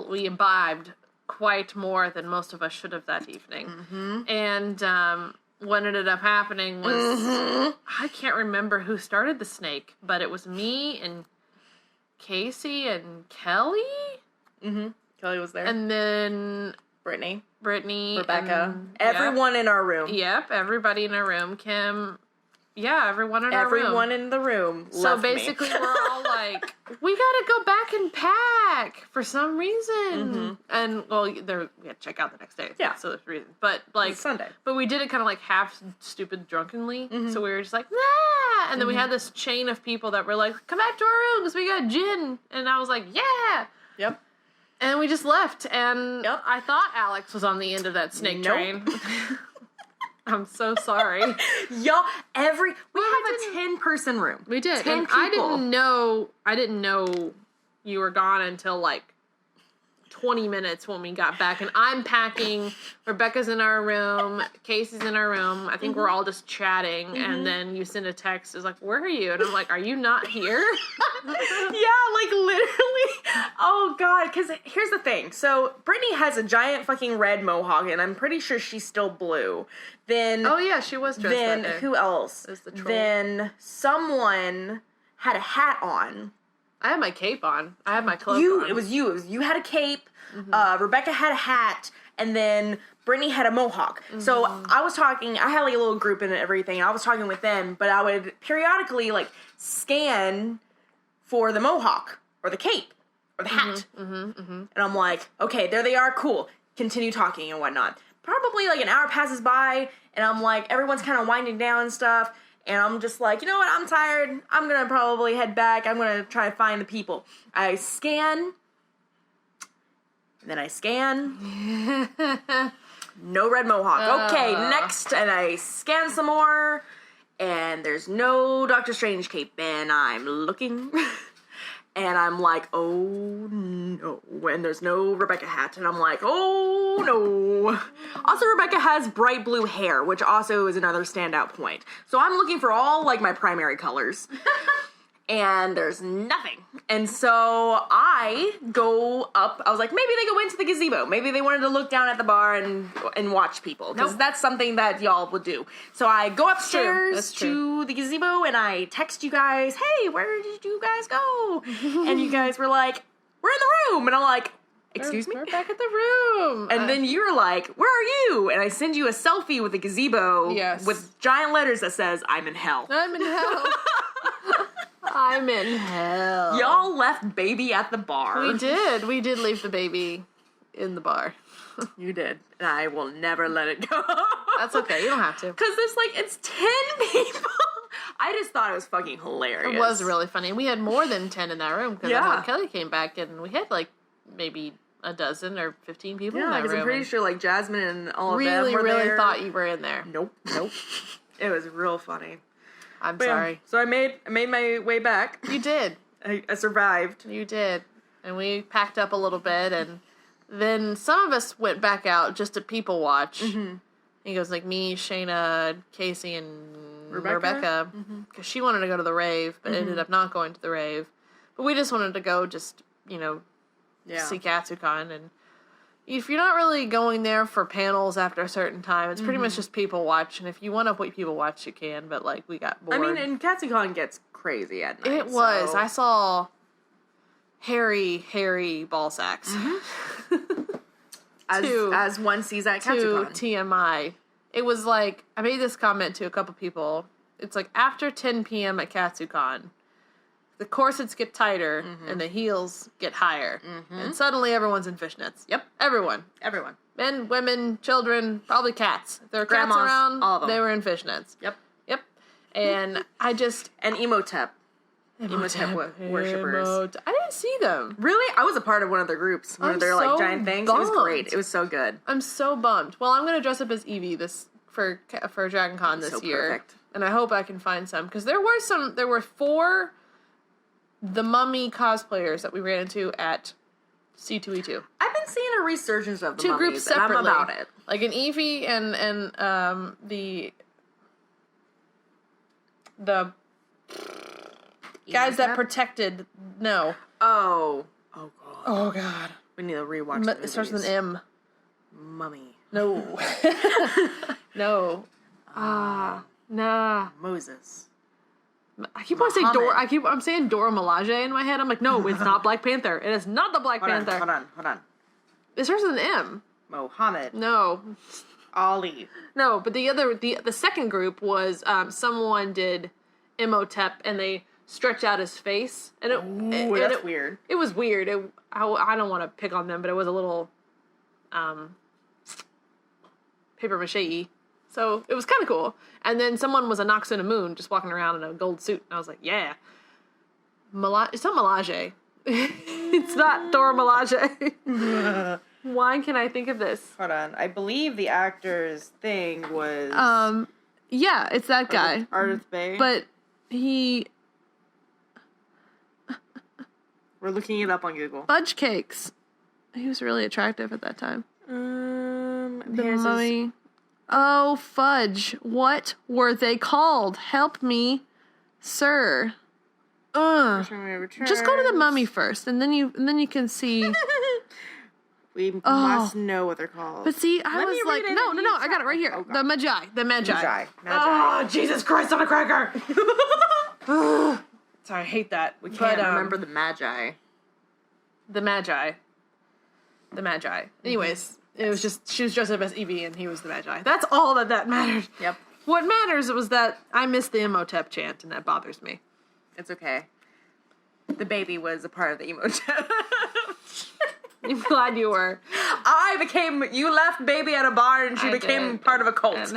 we imbibed quite more than most of us should have that evening. Mm-hmm. And what ended up happening was, I can't remember who started the snake, but it was me and Casey and Kelly. Mm-hmm. Kelly was there. And then Brittany, Rebecca. Everyone in our room. Yep, everybody in our room. Kim. Yeah, everyone in our room. Everyone in the room. So basically, we're all like, we gotta go back and pack for some reason. Mm-hmm. And, well, we had to check out the next day. Yeah. So there's a reason. But, like, Sunday. But we did it kind of like half stupid drunkenly. Mm-hmm. So we were just like, nah. And then we had this chain of people that were like, come back to our room because we got gin. And I was like, yeah. Yep. And we just left. And I thought Alex was on the end of that snake train. I'm so sorry. Y'all, we have a 10-person room. We did. 10 and people. I didn't know you were gone until like 20 minutes when we got back. And I'm packing. Rebecca's in our room. Casey's in our room. I think we're all just chatting. Mm-hmm. And then you send a text. It's like, where are you? And I'm like, are you not here? Yeah, like literally. Oh, God. Because here's the thing. So Brittany has a giant fucking red mohawk. And I'm pretty sure she's still blue. Then. Oh, yeah. She was dressed that day. Who else? It was the troll. Then someone had a hat on. I had my cape on. I had my clothes on. It was you. You had a cape. Mm-hmm. Rebecca had a hat. And then Brittany had a mohawk. Mm-hmm. So I was talking. I had like a little group and everything. I was talking with them. But I would periodically like scan for the mohawk or the cape or the hat. Mm-hmm. Mm-hmm. And I'm like, okay, there they are. Cool. Continue talking and whatnot. Probably like an hour passes by. And I'm like, everyone's kind of winding down and stuff. And I'm just like, you know what? I'm tired. I'm going to probably head back. I'm going to try to find the people. I scan. And then I scan. No red mohawk. Okay, next. And I scan some more. And there's no Doctor Strange cape. And I'm looking. And I'm like, oh no. And there's no Rebecca hat. And I'm like, oh no. Also, Rebecca has bright blue hair, which also is another standout point. So I'm looking for all, like, my primary colors. And there's nothing. And so I go up. I was like, maybe they go into the gazebo. Maybe they wanted to look down at the bar and watch people. Because that's something that y'all would do. So I go upstairs to the gazebo and I text you guys, hey, where did you guys go? And you guys were like, we're in the room. And I'm like, excuse me? We're back at the room. And then you're like, where are you? And I send you a selfie with the gazebo. Yes. With giant letters that says, I'm in hell. I'm in hell. I'm in hell. Y'all left baby at the bar. We did. We did leave the baby in the bar. You did. And I will never let it go. That's okay. You don't have to. Because there's like, it's 10 people. I just thought it was fucking hilarious. It was really funny. We had more than 10 in that room because when Kelly came back and we had like maybe a dozen or 15 people in that room. Yeah, because I'm pretty sure like Jasmine and all of them were really there. thought you were in there. Nope. It was real funny. I'm sorry. Yeah, so I made my way back. You did. I survived. You did. And we packed up a little bit, and then some of us went back out just to people watch. Mm-hmm. He goes like me, Shayna, Casey, and Rebecca. Because she wanted to go to the rave, but ended up not going to the rave. But we just wanted to go see Katsucon. And if you're not really going there for panels after a certain time, it's pretty much just people watch. And if you want to people watch, you can. But like we got bored. I mean, and Katsucon gets crazy at night. It was. So. I saw hairy ball sacks. As one sees at Katsucon. To TMI. It was like, I made this comment to a couple people. It's like after 10 p.m. at Katsucon, the corsets get tighter and the heels get higher. And suddenly everyone's in fishnets. Yep. Everyone. Men, women, children, probably cats. If there were cats around, all of them. They were in fishnets. Yep. And I just... And Emotep worshippers. I didn't see them. Really? I was a part of one of their groups. One of their like giant things. Bummed. It was great. It was so good. I'm so bummed. Well, I'm going to dress up as Eevee for Dragon Con this year. Perfect. And I hope I can find some. Because there were 4 The Mummy cosplayers that we ran into at C2E2. I've been seeing a resurgence of the 2 mummies, groups separately. and I'm about it. Like an Eevee and the guys that protected... No. Oh. Oh, God. We need to rewatch It starts with an M. Mummy. No. No. Nah. Moses. I keep wanting to say Dora. I'm saying Dora Milaje in my head. I'm like, no, it's not Black Panther. It is not the Black Panther. Hold on. It starts with an M. Mohammed. No. Ali. No, but the second group was someone did Imhotep and they stretched out his face and that's weird. It was weird. I don't want to pick on them, but it was a little paper mache-y. So it was kind of cool. And then someone was a Noxuna Moon just walking around in a gold suit, and I was like, yeah. It's not Milaje. It's not Dora Milaje. Why can I think of this? Hold on. I believe the actor's thing was... Yeah, it's that guy. Ardith Bay. But he... We're looking it up on Google. Fudge Cakes. He was really attractive at that time. The Mummy. Oh, fudge. What were they called? Help me, sir. Just go to the Mummy first, and then you can see... We must know what they're called. But see, I was like, no, I got it right here. Oh, the Magi. Oh, Jesus Christ on a cracker! Sorry, I hate that. We can't remember the Magi. The Magi. Anyways, it was just, she was dressed up as Eevee and he was the Magi. That's all that mattered. Yep. What matters was that I missed the Imhotep chant and that bothers me. It's okay. The baby was a part of the Imhotep. I'm glad you were. You left baby at a bar and she became part of a cult. That's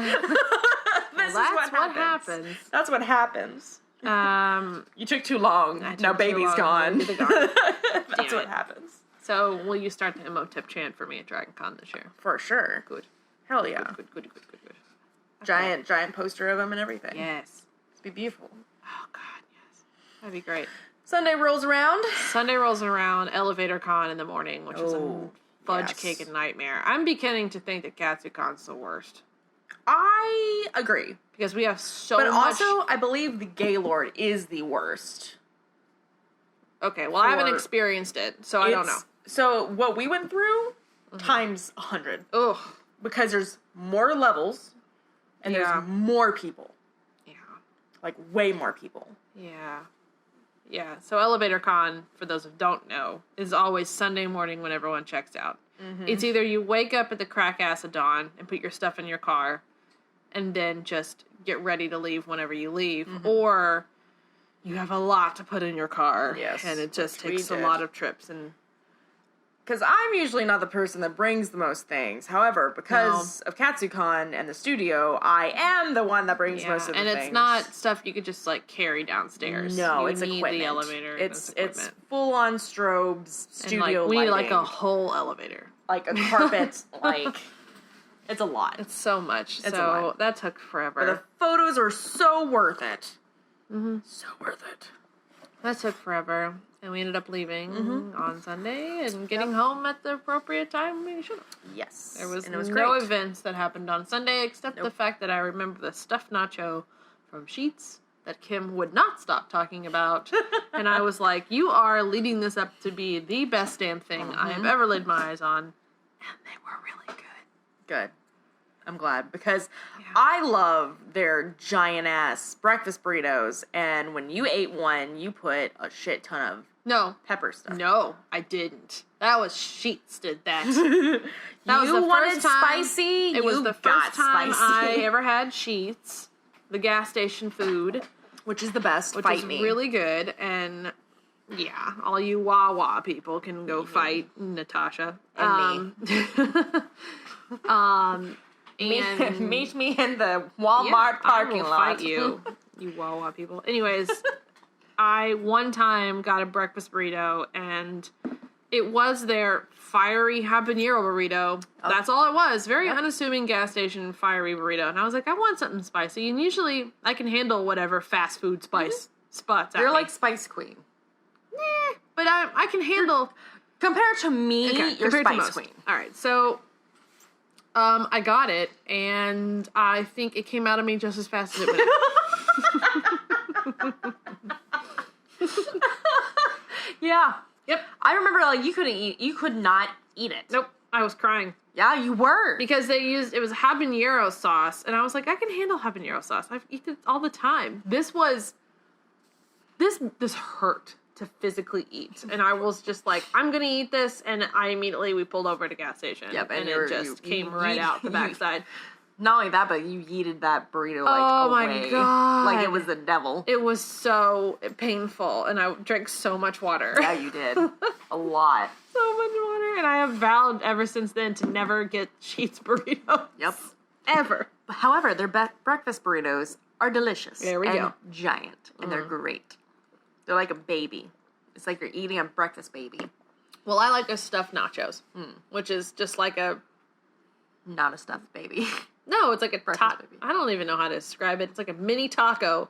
what happens. That's what happens. You took too long. Now baby's gone. That's what happens. So, will you start the Imhotep chant for me at Dragon Con this year? For sure. Good. Hell yeah. Good. Giant poster of him and everything. Yes. It'd be beautiful. Oh, God, yes. That'd be great. Sunday rolls around, Elevator Con in the morning, which is a fudge cake and nightmare. I'm beginning to think that Katsucon's the worst. I agree. Because we have so much... But also, I believe the Gaylord is the worst. Okay, well, I haven't experienced it, so I don't know. So, what we went through, times 100. Ugh. Because there's more levels, and there's more people. Yeah. Like, way more people. Yeah, so Elevator Con, for those who don't know, is always Sunday morning when everyone checks out. Mm-hmm. It's either you wake up at the crack ass of dawn and put your stuff in your car and then just get ready to leave whenever you leave, or you have a lot to put in your car, and it just takes a lot of trips. And because I'm usually not the person that brings the most things. However, because of Katsucon and the studio, I am the one that brings most of the things. And it's not stuff you could just, like, carry downstairs. No, it's equipment. The elevator. It's full-on strobes, studio and, we lighting. need, like, a whole elevator. Like, a carpet, like... It's a lot. It's so much. It's a lot. That took forever. But the photos are so worth it. Mm-hmm. So worth it. That took forever. And we ended up leaving on Sunday and getting home at the appropriate time we should have. Yes. There was, no great. Events that happened on Sunday except the fact that I remember the stuffed nacho from Sheetz that Kim would not stop talking about. And I was like, you are leading this up to be the best damn thing I have ever laid my eyes on. And they were really good. Good. I'm glad, because I love their giant-ass breakfast burritos, and when you ate one, you put a shit ton of pepper stuff. No, I didn't. That was Sheetz did that. That was the first time spicy? It was the first time I ever had Sheetz, the gas station food. Which is the best. Which is really good, and... yeah, all you Wawa people can go fight Natasha. And me. And meet me in the Walmart parking lot. I will fight you, you Wawa people. Anyways, I one time got a breakfast burrito, and it was their fiery habanero burrito. Oh. That's all it was. Very unassuming gas station fiery burrito. And I was like, I want something spicy. And usually I can handle whatever fast food spice spots at You're me. like Spice Queen. But I can handle... Compared to me, you're Spice Queen. Alright, so... I got it, and I think it came out of me just as fast as it went. Yeah. Yep. I remember, like, you could not eat it. Nope. I was crying. Yeah, you were. Because it was habanero sauce, and I was like, I can handle habanero sauce. I've eaten it all the time. This hurt to physically eat. And I was just like, I'm gonna eat this, and we pulled over at a gas station. Yep, and it just came right out the backside. Not only that, but you yeeted that burrito away. Oh my god. Like it was the devil. It was so painful, and I drank so much water. Yeah, you did. A lot. So much water, and I have vowed ever since then to never get Sheetz burritos. Yep. Ever. However, their breakfast burritos are delicious. There we go. Giant, and they're great. They're like a baby. It's like you're eating a breakfast baby. Well, I like a stuffed nachos, which is just like a... not a stuffed baby. No, it's like a breakfast baby. I don't even know how to describe it. It's like a mini taco.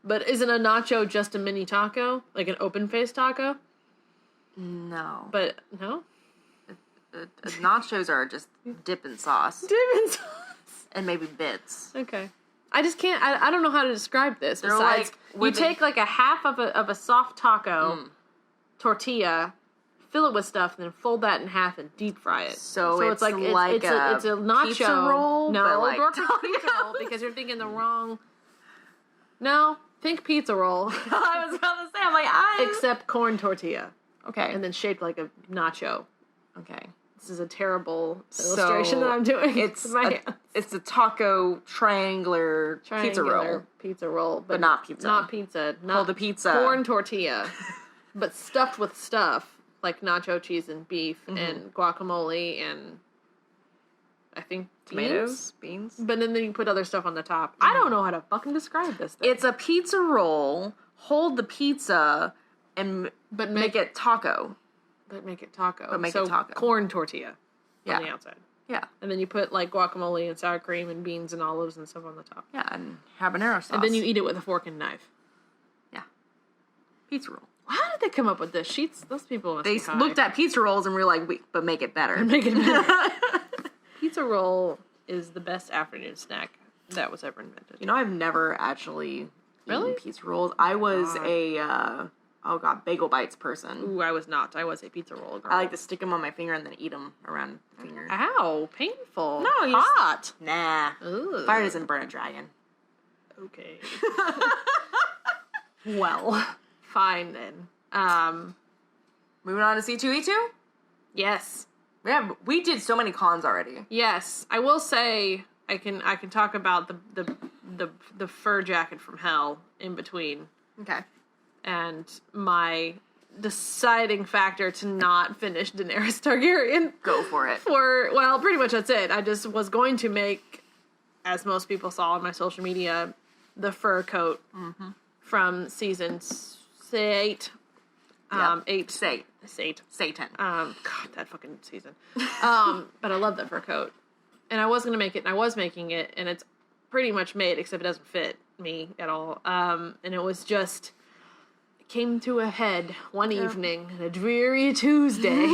But isn't a nacho just a mini taco? Like an open-faced taco? No. But, no? Nachos are just dip in sauce. Dip in sauce. And maybe bits. Okay. I just can't... I don't know how to describe this. They're besides, like... you take like a half of a soft taco tortilla... fill it with stuff, and then fold that in half and deep fry it. So it's like it's a nacho pizza roll. No, like don't think pizza roll because you're thinking the wrong. No, think pizza roll. I was about to say, I'm like, except corn tortilla. Okay, and then shaped like a nacho. Okay, this is a terrible illustration that I'm doing. It's a taco triangular pizza roll, but not pizza. Not pizza. Not the pizza. Corn tortilla, but stuffed with stuff. Like nacho cheese and beef and guacamole and I think beans. But then you put other stuff on the top. I don't know how to fucking describe this thing. It's a pizza roll. Hold the pizza and make it taco. But make it taco. But make it taco. Corn tortilla on the outside. Yeah. And then you put like guacamole and sour cream and beans and olives and stuff on the top. Yeah, and habanero sauce. And then you eat it with a fork and knife. Yeah. Pizza roll. How did they come up with this? Sheetz, those people must They looked at pizza rolls and were like, but make it better. Make it better. Pizza roll is the best afternoon snack that was ever invented. You know, I've never actually eaten pizza rolls. I was bagel bites person. Ooh, I was not. I was a pizza roll girl. I like to stick them on my finger and then eat them around the finger. Ow, painful. No, hot. Nah. Ooh. Fire doesn't burn a dragon. Okay. Well... fine then. Moving on to C2E2? Yes. We did so many cons already. Yes. I will say I can talk about the fur jacket from hell in between. Okay. And my deciding factor to not finish Daenerys Targaryen. Go for it. Well, pretty much that's it. I just was going to make, as most people saw on my social media, the fur coat from season 8. 8. Satan. God, that fucking season. But I love that fur coat. And I was going to make it, and I was making it, and it's pretty much made, except it doesn't fit me at all. And it was just, it came to a head one evening, a dreary Tuesday.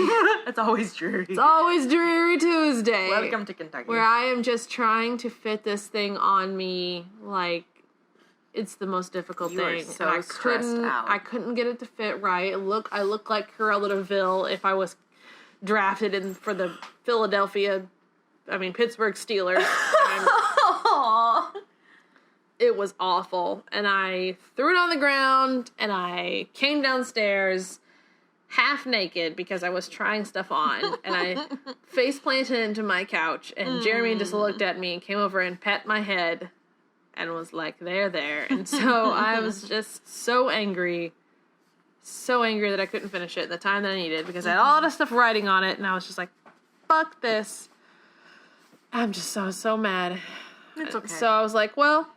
It's always dreary. It's always dreary Tuesday. Welcome to Kentucky. Where I am just trying to fit this thing on me, like, it's the most difficult thing. Are so and stressed out. I couldn't get it to fit right. I look like Cruella de Vil if I was drafted in for the Pittsburgh Steelers. It was awful. And I threw it on the ground, and I came downstairs half naked because I was trying stuff on, and I face planted into my couch, and Jeremy just looked at me and came over and pet my head and was like, there. And so I was just so angry that I couldn't finish it in the time that I needed because I had all this stuff writing on it, and I was just like, fuck this. I'm just so mad. It's okay. So I was like, well,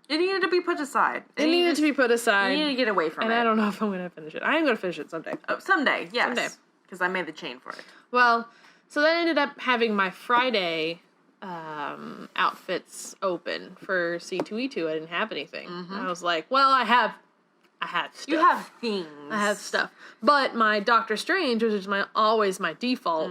it needed to be put aside. You needed to get away from it. And I don't know if I'm going to finish it. I am going to finish it someday. Oh, someday, yes. Someday. Because I made the chain for it. Well, so then I ended up having my Friday outfits open for C2E2. I didn't have anything. I was like, well, I have stuff. You have things. I have stuff. But my Doctor Strange, which is always my default,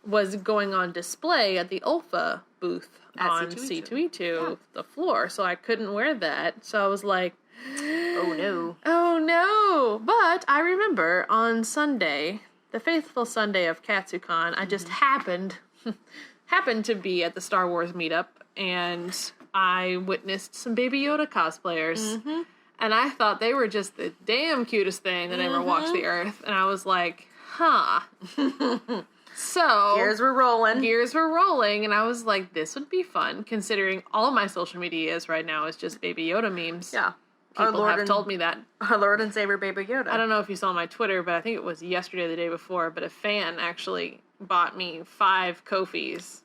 was going on display at the Ulfa booth on C2E2, the floor. So I couldn't wear that. So I was like, oh no. But I remember on Sunday, the faithful Sunday of Katsucon, I just happened to be at the Star Wars meetup, and I witnessed some Baby Yoda cosplayers. And I thought they were just the damn cutest thing that ever walked the earth. And I was like, huh. So gears were rolling, and I was like, this would be fun, considering all my social media is right now is just Baby Yoda memes. Yeah. People have told me that. Our Lord and Savior Baby Yoda. I don't know if you saw my Twitter, but I think it was yesterday or the day before, but a fan actually bought me 5 Ko-fis.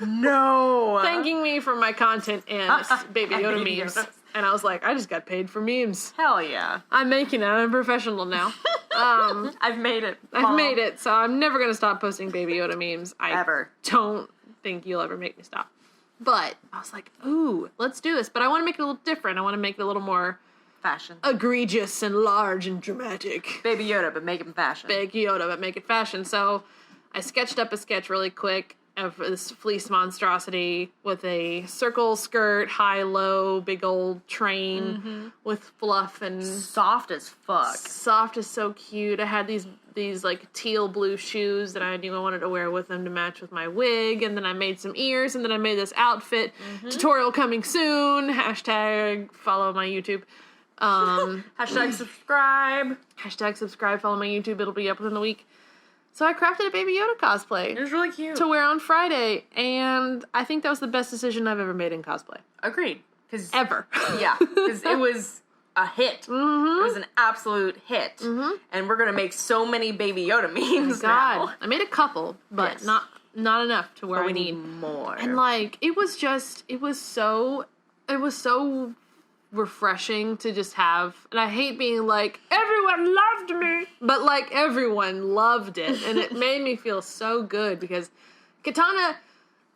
No! Thanking me for my content and Baby Yoda memes. And I was like, I just got paid for memes. Hell yeah. I'm making it. I'm a professional now. I've made it. I've made it, so I'm never going to stop posting Baby Yoda memes. Ever. Don't think you'll ever make me stop. But I was like, ooh, let's do this. But I want to make it a little different. I want to make it a little more fashion, egregious and large and dramatic. Baby Yoda, but make it fashion. Baby Yoda, but make it fashion. So I sketched up a sketch really quick of this fleece monstrosity with a circle skirt, high-low, big old train with fluff and soft as fuck. Soft is so cute. I had these like teal blue shoes that I knew I wanted to wear with them to match with my wig, and then I made some ears, and then I made this outfit tutorial coming soon. # follow my YouTube. #subscribe. #subscribe, follow my YouTube. It'll be up within the week. So I crafted a Baby Yoda cosplay. It was really cute. To wear on Friday, and I think that was the best decision I've ever made in cosplay. Agreed. Ever. Yeah, because it was a hit. It was an absolute hit. And we're going to make so many Baby Yoda memes now. I made a couple, but not enough to where I need more. And like, it was so refreshing to just have, and I hate being like, everyone loved me, but like, everyone loved it, and it made me feel so good, because Katana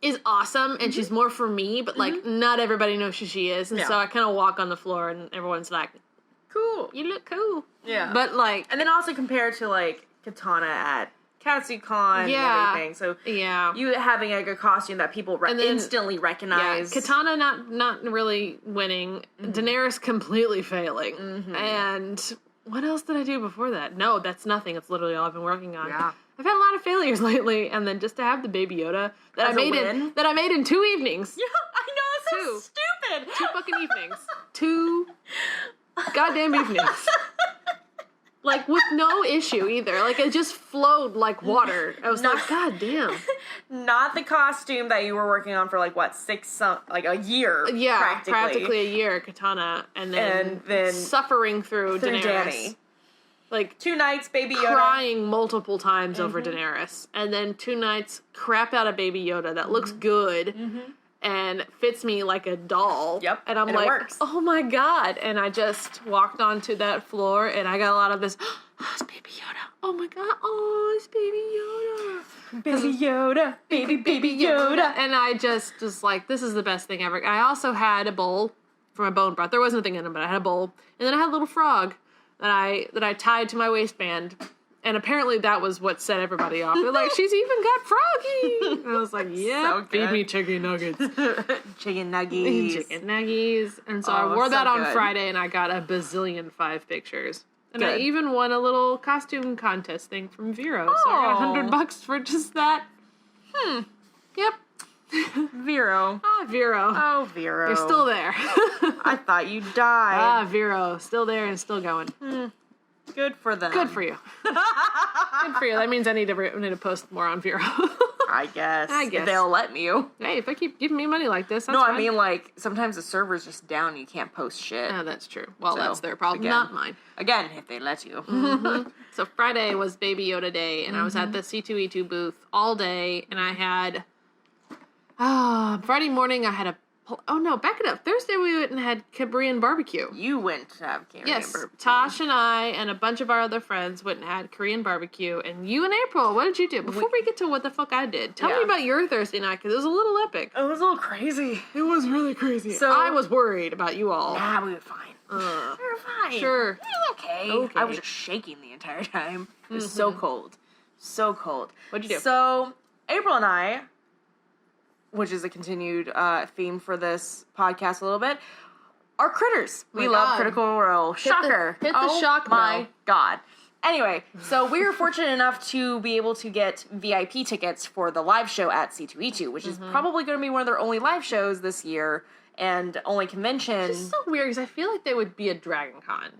is awesome, and she's more for me, but like, not everybody knows who she is, and so I kind of walk on the floor, and everyone's like, cool, you look cool. Yeah. But like, and then also compared to like, Katana at Katsucon and everything. So you having like a costume that people instantly recognize. Yeah, Katana not really winning. Daenerys completely failing. And what else did I do before that? No, that's nothing. It's literally all I've been working on. Yeah. I've had a lot of failures lately, and then just to have the Baby Yoda that I made in 2 evenings. Yeah, I know, it's so stupid. 2 fucking evenings. 2 goddamn evenings. Like, with no issue, either. Like, it just flowed like water. I was like, God damn. Not the costume that you were working on for, like, what, a year, practically a year, Katana, and then suffering through Daenerys. Dany. like 2 nights, Baby Yoda. Crying multiple times over Daenerys. And then 2 nights, crap out of Baby Yoda that looks good and fits me like a doll. Yep. And I'm and like, it works. oh my God. And I just walked onto that floor and I got a lot of this, oh, it's Baby Yoda. Oh my God. Oh, it's Baby Yoda. Baby Yoda. Baby Yoda. And I just was like, this is the best thing ever. I also had a bowl for my bone broth. There wasn't anything in it, but I had a bowl. And then I had a little frog that I tied to my waistband. And apparently that was what set everybody off. They're like, she's even got Froggy. And I was like, yeah, So feed me chicken nuggets. Chicken nuggies. Chicken nuggies. And so I wore that on Friday and I got a bazillion 5 pictures. And I even won a little costume contest thing from Vero. So I got $100 for just that. Yep. Vero. Vero. Oh, Vero. You're still there. I thought you died. Vero. Still there and still going. Good for them. Good for you. Good for you. That means I need to post more on Vero. I guess. If they'll let me. Hey, if they keep giving me money like this, that's No, fine. I mean, like, sometimes the server's just down and you can't post shit. Oh, that's true. Well, So, that's their problem, again. not mine. Again, if they let you. So Friday was Baby Yoda Day, and I was at the C2E2 booth all day, and I had... Friday morning I had a... Oh, no, back it up. Thursday we went and had Korean barbecue. You went to have Korean barbecue. Tosh and I and a bunch of our other friends went and had Korean barbecue. And you and April, what did you do? Before we get to what the fuck I did, tell me about your Thursday night, because it was a little epic. It was a little crazy. It was really crazy. So I was worried about you all. Nah, we were fine. We were fine. Sure. It was okay. I was just shaking the entire time. It was so cold. So cold. What'd you do? So, April and I, which is a continued theme for this podcast a little bit, are critters. We love Critical Role. Shocker. Hit the shock bell. My God. Anyway, so we were fortunate enough to be able to get VIP tickets for the live show at C2E2, which is probably going to be one of their only live shows this year and only convention. It's so weird, because I feel like they would be a Dragon Con.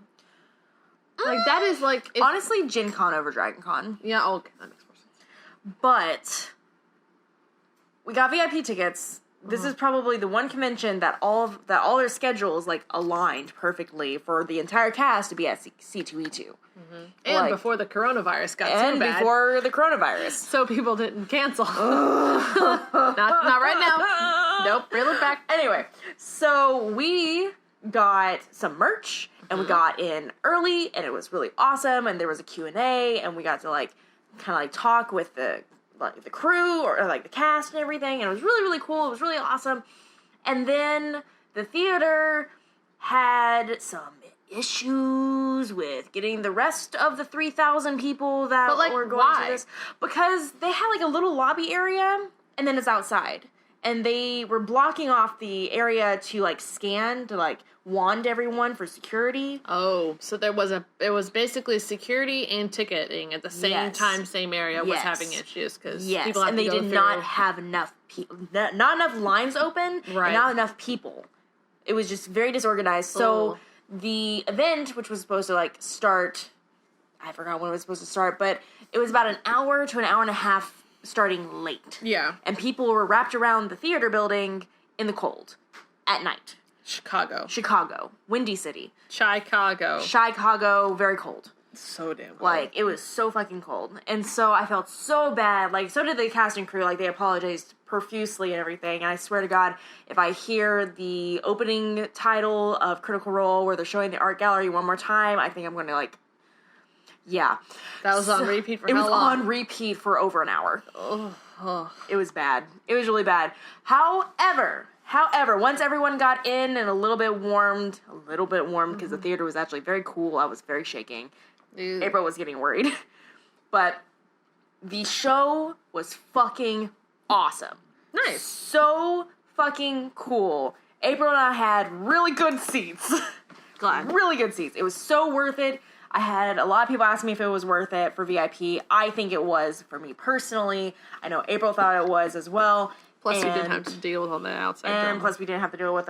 Like, that is like... Honestly, Gen Con over Dragon Con. Yeah, okay, that makes more sense. But... we got VIP tickets. This is probably the one convention that all their schedules like aligned perfectly for the entire cast to be at C2E2. And like, before the coronavirus got so bad. And before the coronavirus. So people didn't cancel. not right now. Nope, reel it back. Anyway, so we got some merch, and we got in early, and it was really awesome, and there was a Q&A, and we got to like kind of like talk with the crew or like the cast and everything, and it was really, really cool. It was really awesome. And then the theater had some issues with getting the rest of the 3,000 people that were going to this, because they had like a little lobby area and then it's outside, and they were blocking off the area to like scan, to like wand everyone for security. Oh, so it was basically security and ticketing at the same time, same area was having issues, because people have and they did not have enough people, not enough lines open, and not enough people. It was just very disorganized. So the event, which was supposed to like start, I forgot when it was supposed to start, but it was about an hour to an hour and a half starting late. Yeah. And people were wrapped around the theater building in the cold at night. Chicago. Windy City. Chicago, very cold. So damn cold. Like, it was so fucking cold. And so I felt so bad. Like, so did the cast and crew. Like, they apologized profusely and everything. And I swear to God, if I hear the opening title of Critical Role where they're showing the art gallery one more time, I think I'm going to, like, yeah. That was on repeat for how long? It was on repeat for over an hour. It was bad. It was really bad. However, once everyone got in and a little bit warmed, because the theater was actually very cool. I was very shaking. Ew. April was getting worried. But the show was fucking awesome. Nice. So fucking cool. April and I had really good seats. Glad. Really good seats. It was so worth it. I had a lot of people ask me if it was worth it for VIP. I think it was for me personally. I know April thought it was as well. Plus, we didn't have to deal with all the outside drama. Plus, we didn't have to deal with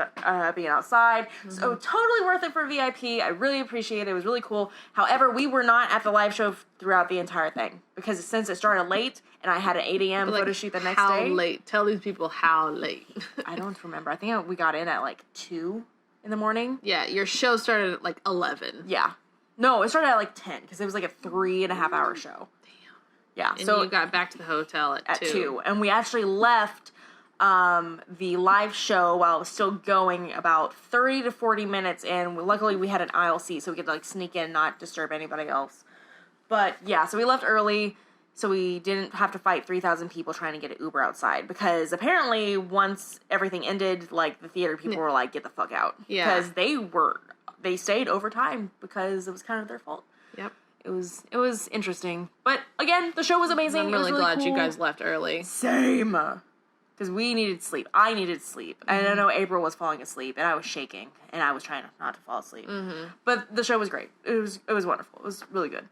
being outside. So, totally worth it for VIP. I really appreciate it. It was really cool. However, we were not at the live show throughout the entire thing, because since it started late and I had an 8 a.m. photo shoot the next day. How late? Tell these people how late. I don't remember. I think we got in at like 2 in the morning. Yeah, your show started at like 11. Yeah. No, it started at like 10 because it was like a 3.5-hour show. Damn. Yeah. And so you got back to the hotel at 2. And we actually left the live show while it was still going about 30 to 40 minutes in. Luckily, we had an aisle seat so we could like sneak in, not disturb anybody else. But yeah, so we left early so we didn't have to fight 3,000 people trying to get an Uber outside because apparently once everything ended, like the theater people were like, get the fuck out. Yeah. Because they stayed overtime because it was kind of their fault. Yep. It was interesting. But again, the show was amazing. I'm really glad cool. you guys left early. Same. Because we needed sleep. I needed sleep. Mm-hmm. And I know April was falling asleep, and I was shaking, and I was trying not to fall asleep. Mm-hmm. But the show was great. It was wonderful. It was really good.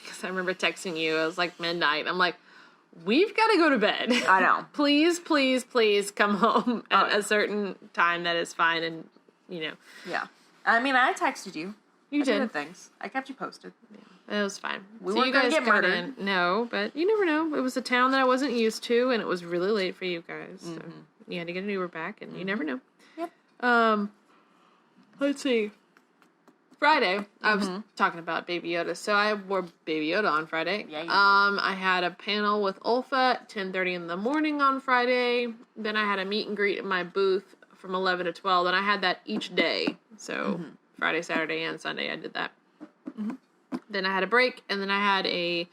Because I remember texting you. It was like midnight. I'm like, we've got to go to bed. I know. Please, please, please come home at a certain time that is fine. And, Yeah. I mean, I texted you. You did. Good things. I kept you posted. Yeah. It was fine. We weren't going to get murdered. No, but you never know. It was a town that I wasn't used to, and it was really late for you guys. So you had to get an Uber back, and you never know. Yep. Let's see. Friday, I was talking about Baby Yoda. So I wore Baby Yoda on Friday. Yeah, you did. I had a panel with Ulfa at 10:30 in the morning on Friday. Then I had a meet and greet in my booth from 11 to 12, and I had that each day. So Friday, Saturday, and Sunday I did that. Mm-hmm. Then I had a break, and then I had a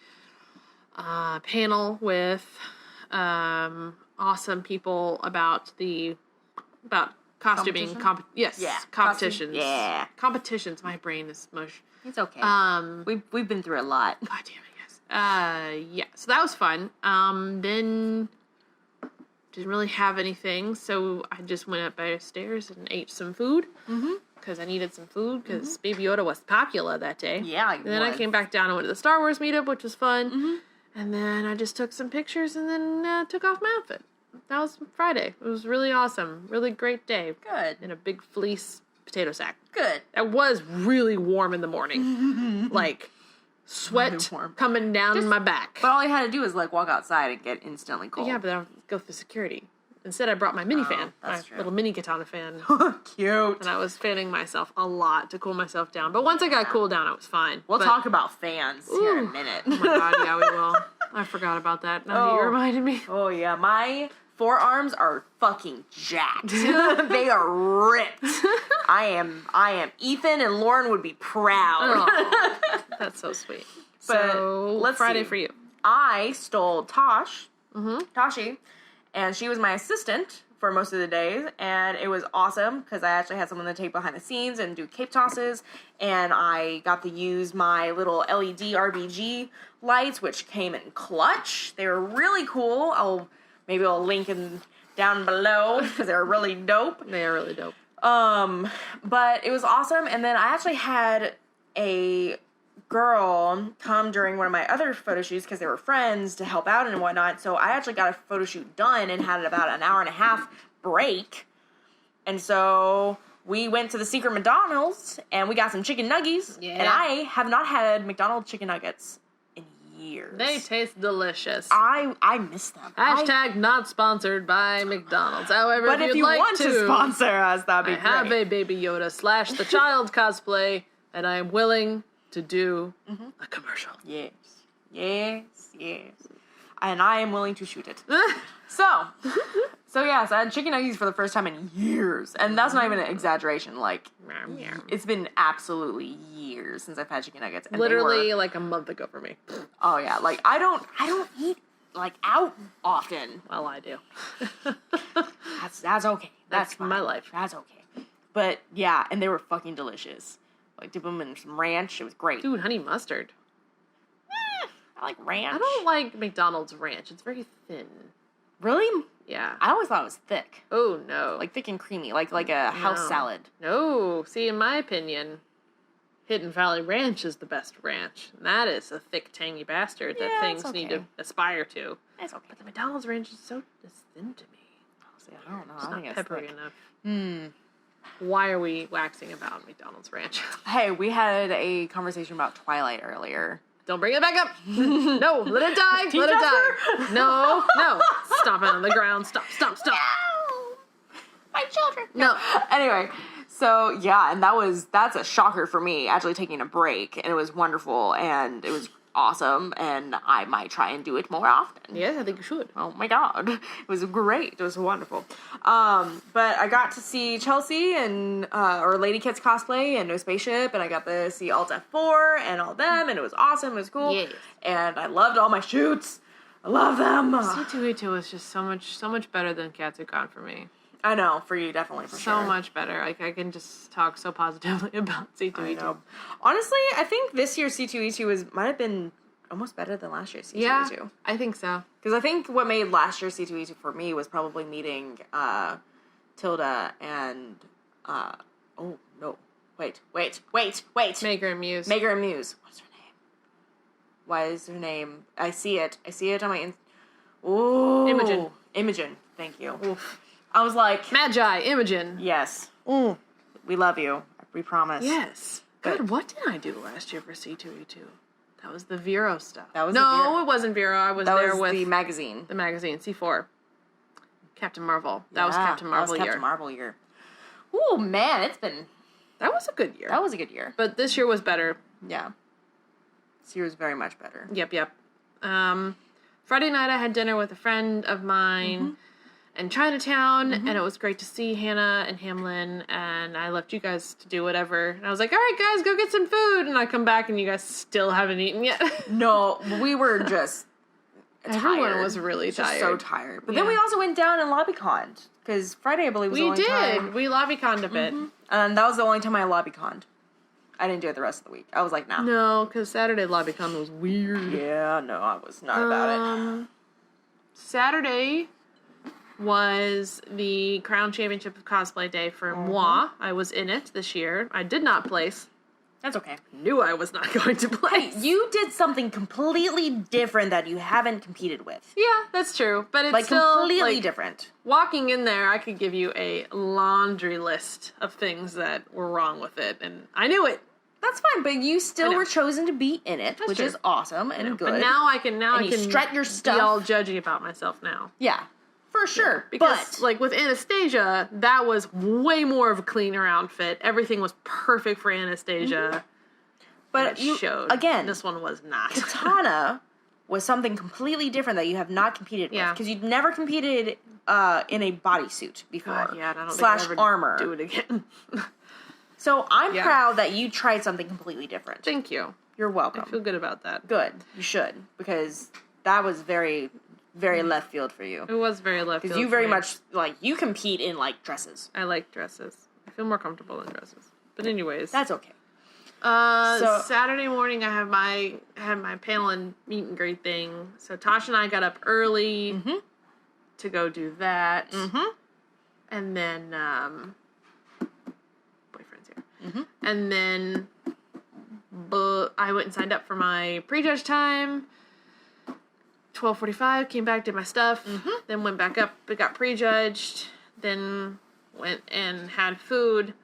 panel with awesome people about costuming. Competitions. Yeah. Competitions. My brain is mush. It's okay. We've been through a lot. God damn it, yes. Yeah. So that was fun. Then didn't really have anything, so I just went upstairs and ate some food. Mm-hmm. Because I needed some food, because Baby Yoda was popular that day. Yeah, And then I came back down and went to the Star Wars meetup, which was fun. Mm-hmm. And then I just took some pictures and then took off my outfit. That was Friday. It was really awesome. Really great day. Good. In a big fleece potato sack. Good. It was really warm in the morning. Like, sweat really coming down my back. But all you had to do was, like, walk outside and get instantly cold. Yeah, but I don't go through security. Instead, I brought my mini fan. That's my true. little mini katana fan. Cute. And I was fanning myself a lot to cool myself down. But once I got cooled down, I was fine. We'll talk about fans here in a minute. Oh my god, yeah, we will. I forgot about that. Now you reminded me. Oh, yeah. My forearms are fucking jacked. They are ripped. I am Ethan, and Lauren would be proud. Oh, that's so sweet. But so, let's Friday see. for you. I stole Tashi, and she was my assistant for most of the days, and it was awesome because I actually had someone to take behind the scenes and do cape tosses, and I got to use my little LED RBG lights, which came in clutch. They were really cool. Maybe I'll link them down below because they're really dope. They are really dope. But it was awesome, and then I actually had a girl come during one of my other photo shoots because they were friends to help out and whatnot. So I actually got a photo shoot done and had about an hour and a half break. And so we went to the secret McDonald's and we got some chicken nuggies. Yeah. And I have not had McDonald's chicken nuggets in years. They taste delicious. I miss them. Hashtag not sponsored by McDonald's. However, but if you like want to sponsor us, that'd be great. I have a Baby Yoda / the child cosplay, and I am willing to do a commercial. Yes. And I am willing to shoot it. So I had chicken nuggets for the first time in years. And that's not even an exaggeration. Like, it's been absolutely years since I've had chicken nuggets. And literally like a month ago for me. Oh yeah, like I don't eat like out often. Well, I do. That's okay. That's fine. My life. That's okay. But yeah, and they were fucking delicious. Like, dip them in some ranch. It was great. Dude, honey mustard. I like ranch. I don't like McDonald's ranch. It's very thin. Really? Yeah. I always thought it was thick. Oh, no. Like thick and creamy. Like a house salad. No. See, in my opinion, Hidden Valley Ranch is the best ranch. And that is a thick, tangy bastard that things need to aspire to. It's okay. But the McDonald's ranch is so thin to me. See, I don't know. It's not peppery thick enough. Why are we waxing about McDonald's ranch? Hey, we had a conversation about Twilight earlier. Don't bring it back up. No, let it die. Let it die. No. Stomp it on the ground. Stop. No! My children. No. Anyway, So, yeah, and that's a shocker for me, actually taking a break, and it was wonderful, and it was awesome, and I might try and do it more often. Yes, I think you should. Oh my god. It was great. It was wonderful. But I got to see Chelsea and, or Lady Kids cosplay and No Spaceship, and I got to see Alt F4 and all them, and it was awesome. It was cool. Yes. And I loved all my shoots. I love them. C2E2 was just so much better than Katsucon for me. I know, for you, definitely, for sure. So much better. Like, I can just talk so positively about C2E2. I know. Honestly, I think this year's C2E2 might have been almost better than last year's C2E2. Yeah, I think so. Because I think what made last year's C2E2 for me was probably meeting Tilda and... oh, no. Wait. Maker and Muse. Maker and Muse. What's her name? Why is her name? I see it on my... Ooh. Imogen. Thank you. Oof. I was like... Magi, Imogen. Yes. We love you. We promise. Yes. God, what did I do last year for C2E2? That was the Vero stuff. It wasn't Vero. I was there with... the magazine. The magazine, C4. Captain Marvel. That was Captain Marvel year. Captain Marvel year. Ooh, man, That was a good year. That was a good year. But this year was better. Yeah. This year was very much better. Yep. Friday night I had dinner with a friend of mine in Chinatown, and it was great to see Hannah and Hamlin, and I left you guys to do whatever. And I was like, all right, guys, go get some food. And I come back, and you guys still haven't eaten yet. No, we were just tired. Everyone was really tired. Just so tired. But then we also went down and lobbyconned, because Friday, I believe, was the only time. We lobbyconned a bit. And that was the only time I lobbyconned. I didn't do it the rest of the week. I was like, nah. No, because Saturday lobbycon was weird. Yeah, no, I was not about it. Saturday was the Crown Championship of Cosplay Day for moi. I was in it this year. I did not place. That's okay. Knew I was not going to place. You did something completely different that you haven't competed with. Yeah, that's true. But it's like still completely different. Walking in there, I could give you a laundry list of things that were wrong with it, and I knew it. That's fine, but you still were chosen to be in it, which is awesome and good. But now I can strut your stuff. Be all judgy about myself now. Yeah, for sure. Because, like, with Anastasia, that was way more of a cleaner outfit. Everything was perfect for Anastasia. But you showed. Again, this one was not. Katana was something completely different that you have not competed with. Because you'd never competed in a bodysuit before. God, yeah, I don't think I'll ever armor. Do it again. So I'm proud that you tried something completely different. Thank you. You're welcome. I feel good about that. Good. You should. Because that was very, very left field for you. It was very left field. Because you very much, like, you compete in, like, dresses. I like dresses. I feel more comfortable in dresses. But anyways. That's okay. So Saturday morning I had my panel and meet and greet thing. So Tasha and I got up early to go do that. And then and then I went and signed up for my prejudge time. 12:45, came back, did my stuff, then went back up, but got prejudged, then went and had food,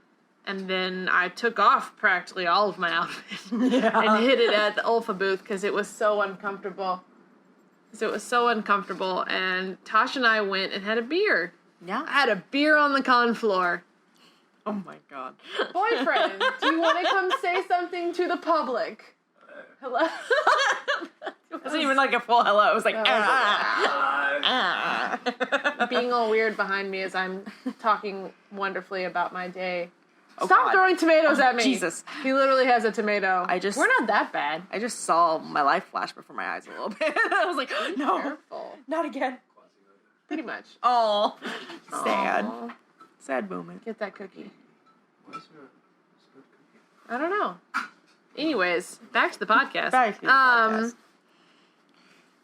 and then I took off practically all of my outfit and hid it at the Ulfa booth because it was so uncomfortable. And Tasha and I went and had a beer. Yeah. I had a beer on the con floor. Oh my god. Boyfriend, do you want to come say something to the public? Hello? It wasn't even like a full hello. It was like, being all weird behind me as I'm talking wonderfully about my day. Stop throwing tomatoes at me. Jesus. He literally has a tomato. We're not that bad. I just saw my life flash before my eyes a little bit. I was like, no. Careful. Not again. Pretty much. Oh. Sad. Aww. Sad moment. Get that cookie. I don't know. Anyways, back to the podcast.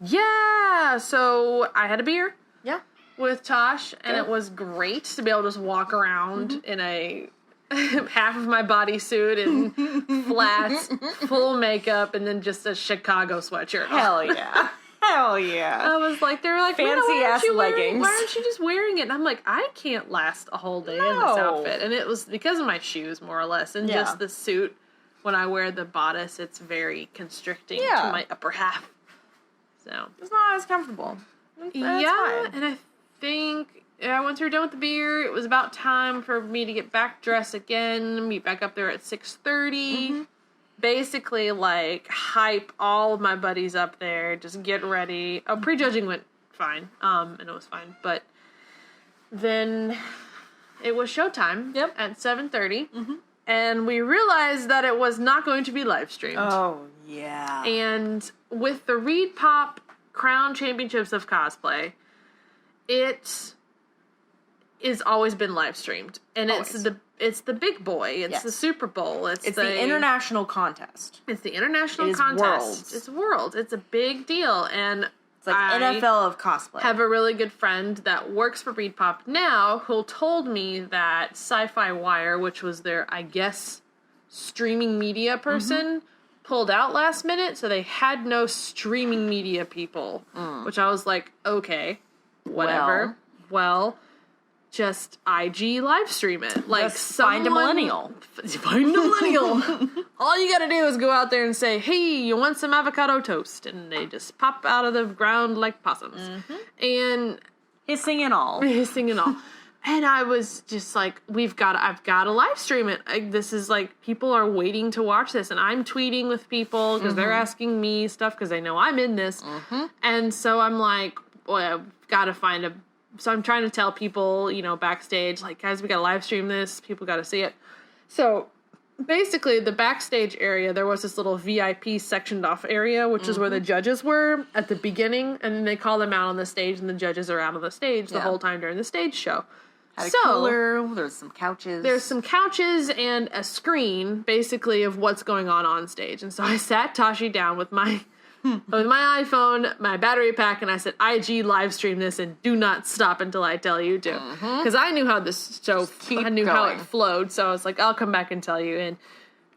Yeah, so I had a beer. Yeah. With Tosh, and it was great to be able to just walk around in a half of my bodysuit and flats, full makeup, and then just a Chicago sweatshirt. Hell yeah. Hell yeah. I was like, they were like, fancy ass leggings. Why aren't you just wearing it? And I'm like, I can't last a whole day in this outfit. And it was because of my shoes, more or less, and just the suit. When I wear the bodice, it's very constricting to my upper half. So it's not as comfortable. That's fine. And I think once we were done with the beer, it was about time for me to get back dressed again, meet back up there at 6:30. Basically, like, hype all of my buddies up there, just get ready. Oh, prejudging went fine, and it was fine, but then it was showtime at 7:30, and we realized that it was not going to be live streamed. Oh, yeah. And with the Reed Pop Crown Championships of Cosplay, it is always been live streamed, and it's the big boy. It's the Super Bowl. It's the international contest. It's the international contest. It's world. It's a big deal, and it's like NFL of cosplay. I have a really good friend that works for Reed Pop now who told me that Sci-Fi Wire, which was their, I guess, streaming media person, pulled out last minute, so they had no streaming media people, which I was like, okay, whatever. Well, just IG live stream it. Like, find a millennial. Find a millennial. All you gotta do is go out there and say, hey, you want some avocado toast? And they just pop out of the ground like possums. And hissing and all. And I was just like, I've got to live stream it. This is like, people are waiting to watch this. And I'm tweeting with people because they're asking me stuff because they know I'm in this. And so I'm like, well, I've got to find so I'm trying to tell people, backstage, like, guys, we got to live stream this. People got to see it. So basically, the backstage area, there was this little VIP sectioned off area, which is where the judges were at the beginning. And then they call them out on the stage, and the judges are out on the stage the whole time during the stage show. Had a cooler, there's some couches. There's some couches and a screen, basically, of what's going on stage. And so I sat Tashi down with my iPhone, my battery pack, and I said, IG live stream this and do not stop until I tell you to. Because I knew how this show, how it flowed, so I was like, I'll come back and tell you. And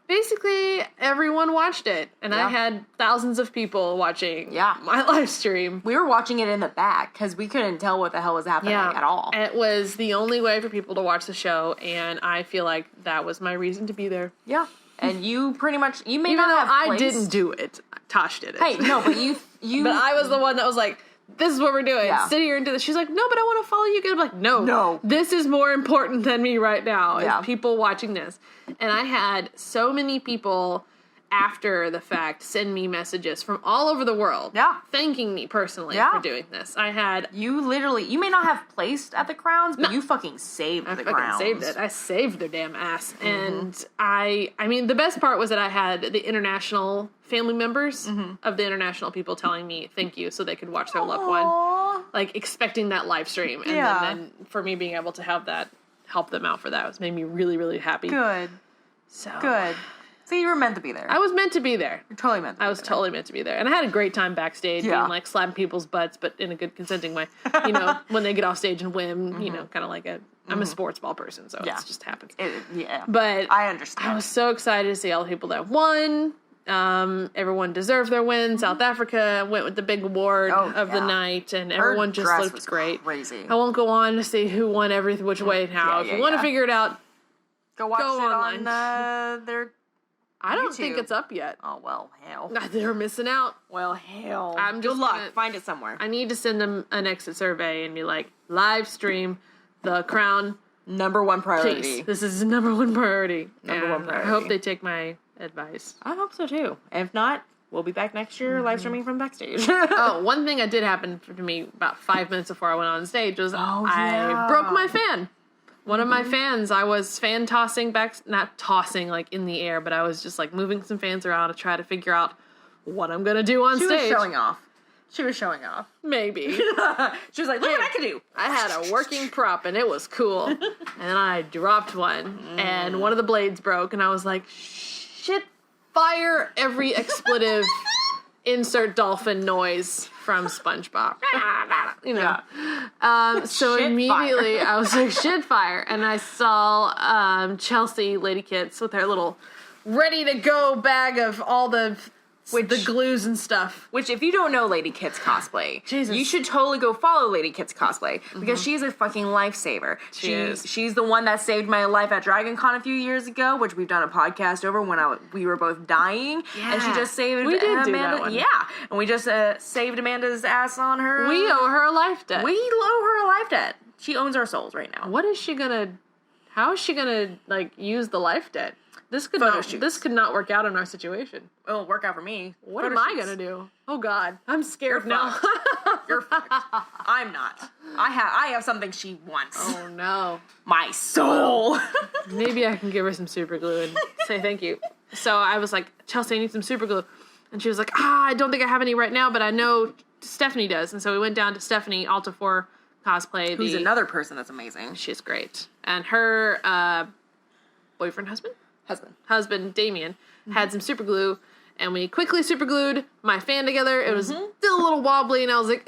basically, everyone watched it, and I had thousands of people watching my live stream. We were watching it in the back, because we couldn't tell what the hell was happening at all. It was the only way for people to watch the show, and I feel like that was my reason to be there. Yeah. And you pretty much, you may Even not have I didn't do it. Tosh did it. Hey, no, but you. But I was the one that was like, this is what we're doing. Yeah. Sit here and do this. She's like, no, but I want to follow you. I'm like, no. This is more important than me right now. Is people watching this. And I had so many people after the fact send me messages from all over the world. Thanking me personally for doing this. I had... You may not have placed at the crowns, but you fucking saved the crowns. I saved it. I saved their damn ass. And I mean, the best part was that I had the international family members of the international people telling me thank you so they could watch their loved one. Like, expecting that live stream. And then for me being able to have that, help them out for that, was made me really, really happy. Good. So you were meant to be there. I was meant to be there. You're totally meant to be there. I was totally meant to be there. And I had a great time backstage, being like slapping people's butts, but in a good consenting way. When they get off stage and win, kind of like I'm a sports ball person, so it just happens. But I understand. I was so excited to see all the people that won. Everyone deserved their win. South Africa went with the big award of the night, and everyone just looked great. Crazy. I won't go on to see who won every which way and how. If you want to figure it out, go watch it online. On their I don't think it's up yet. Oh, well, hell. They're missing out. Well, hell. Good luck. Find it somewhere. I need to send them an exit survey and be like, live stream the crown. Number one priority. Please. This is number one priority. Number one priority. I hope they take my advice. I hope so, too. If not, we'll be back next year live streaming from backstage. One thing that did happen to me about 5 minutes before I went on stage was I broke my fan. One of my fans, I was fan tossing back, not tossing like in the air, but I was just like moving some fans around to try to figure out what I'm going to do on stage. She was showing off. Maybe. She was like, look what I can do. I had a working prop and it was cool. And then I dropped one and one of the blades broke and I was like, shit, fire every expletive, insert dolphin noise from SpongeBob. So shit immediately fire. I was like, shit fire. And I saw Chelsea Lady Kits with her little ready to go bag of all the glues and stuff. Which, if you don't know Lady Kits cosplay, Jesus. You should totally go follow Lady Kits cosplay because she's a fucking lifesaver. She's the one that saved my life at Dragon Con a few years ago, which we've done a podcast over when we were both dying, and she just saved Amanda. Do that one. Yeah, and we just saved Amanda's ass on her. We owe her a life debt. We owe her a life debt. She owns our souls right now. What is she gonna... How is she gonna, like, use the life debt? This could not work out in our situation. It'll work out for me. What am I gonna do? Oh, God. I'm scared now. You're fucked. I'm not. I have something she wants. Oh, no. My soul. Maybe I can give her some super glue and say thank you. So I was like, Chelsea, I need some super glue. And she was like, I don't think I have any right now, but I know Stephanie does. And so we went down to Stephanie, Alta 4 Cosplay. Who's another person that's amazing. She's great. And her boyfriend, husband, Damien, had some super glue. And we quickly super glued my fan together. It was still a little wobbly. And I was like,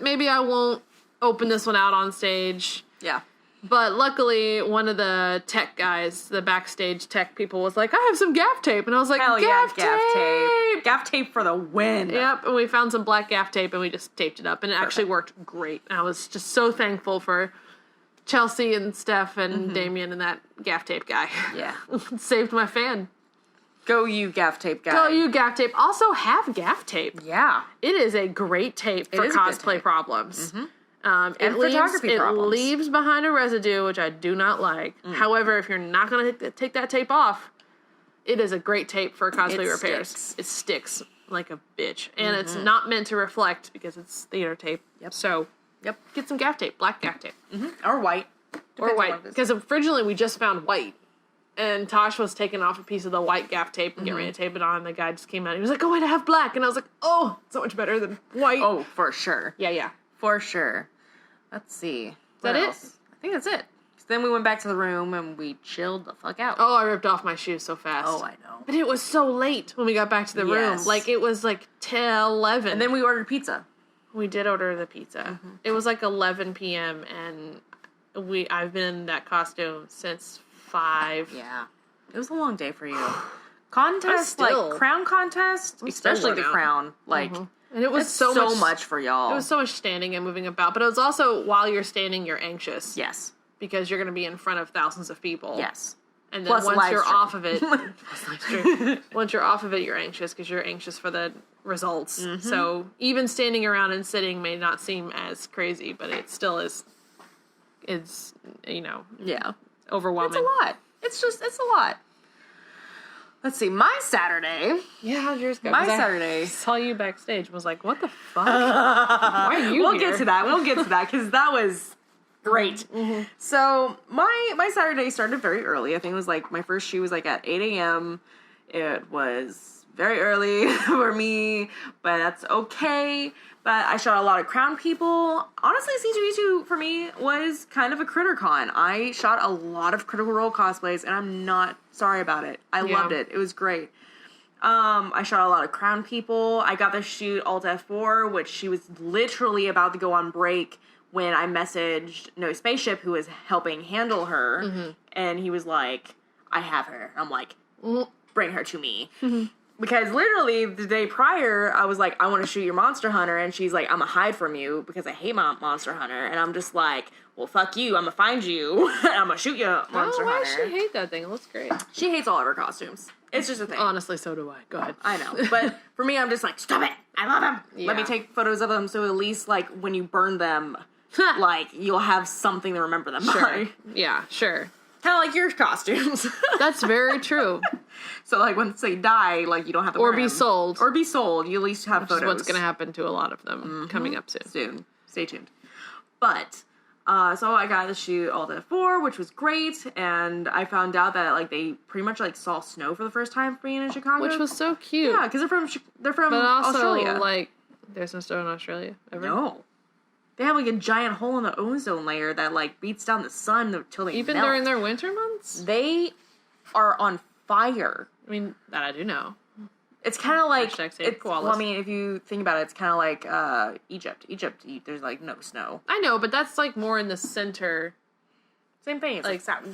maybe I won't open this one out on stage. Yeah. But luckily, one of the tech guys, the backstage tech people, was like, I have some gaff tape. And I was like, Hell gaff tape. Gaff tape for the win. Yep, and we found some black gaff tape, and we just taped it up. And it actually worked great. And I was just so thankful for Chelsea and Steph and Damien and that gaff tape guy. Yeah. Saved my fan. Go you, gaff tape guy. Go you, gaff tape. Also, have gaff tape. Yeah. It is a great tape for cosplay problems. And photography problems. It leaves behind a residue, which I do not like. However, if you're not going to take that tape off, it is a great tape for cosplay repairs. It sticks like a bitch. And it's not meant to reflect because it's theater tape. Yep. So, get some gaff tape, black gaff tape. Or white. Or white. Because originally we just found white. And Tosh was taking off a piece of the white gaff tape and getting ready to tape it on. And the guy just came out. He was like, oh, wait, I have black. And I was like, oh, so much better than white. Oh, for sure. Yeah. For sure. Let's see. Is that it? I think that's it. So then we went back to the room and we chilled the fuck out. Oh, I ripped off my shoes so fast. Oh, I know. But it was so late when we got back to the room. Like, it was like 10:11. And then we ordered pizza. We did order the pizza. It was like 11 p.m. and I've been in that costume since 5. Yeah. It was a long day for you. Contest, like crown contest, especially the crown, like... And it was so much for y'all. It was so much standing and moving about. But it was also, while you're standing, you're anxious. Yes. Because you're going to be in front of thousands of people. Yes. And then once you're off of it... once you're off of it, you're anxious because you're anxious for the results. So even standing around and sitting may not seem as crazy, but it still is... It's, Yeah. Overwhelming. It's a lot. It's a lot. Let's see, my Saturday. Yeah, how's yours go? My Saturday. I saw you backstage and was like, what the fuck? Why are you here? We'll get to that, because that was great. So, my Saturday started very early. I think it was like, my first shoot was like at 8 a.m. It was very early for me, but that's okay. But I shot a lot of crown people. Honestly, C2E2 for me was kind of a CritterCon. I shot a lot of Critical Role cosplays, and I'm not sorry about it. I loved it. It was great. I shot a lot of crown people. I got to shoot Alt F4, which she was literally about to go on break when I messaged No Spaceship, who was helping handle her, and he was like, I have her. I'm like, bring her to me. Because literally the day prior, I was like, I want to shoot your Monster Hunter. And she's like, I'm going to hide from you because I hate my Monster Hunter. And I'm just like, well, fuck you. I'm going to find you. And I'm going to shoot your Monster Hunter. Why does she hate that thing? It looks great. She hates all of her costumes. It's just a thing. Honestly, so do I. Go ahead. I know. But for me, I'm just like, stop it. I love them. Yeah. Let me take photos of them so at least, like, when you burn them, like, you'll have something to remember them by. Yeah, sure. Kind of like your costumes. That's very true. So, like, once they die, like, you don't have to Or be sold. Or be sold. You at least have photos. Which is what's going to happen to a lot of them coming up soon. Stay tuned. But, so I got to shoot all the 4, which was great. And I found out that, like, they pretty much, like, saw snow for the first time for being in Chicago. Which was so cute. Yeah, because they're from but also, Australia. Like, there's no snow in Australia ever? No. They have, like, a giant hole in the ozone layer that, like, beats down the sun until they Even melt. during their winter months? They are on fire. I mean, that I do know. It's kind of like... Well, I mean, if you think about it, it's kind of like Egypt. There's, like, no snow. I know, but that's, like, more in the center. Same thing. It's like south.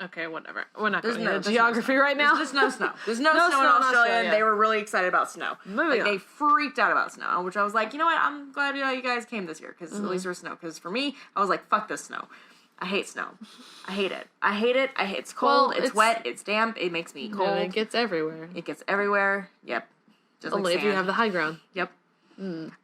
Okay, whatever. We're not going into geography right now. There's no snow. There's no snow in Australia, and they were really excited about snow. They freaked out about snow, which I was like, you know what? I'm glad you guys came this year, because at least there was snow. Because for me, I was like, fuck this snow. I hate snow. I hate it. It's cold, it's wet, it's damp, it makes me cold. It gets everywhere. Yep. Just Only like if you have the high ground. Yep.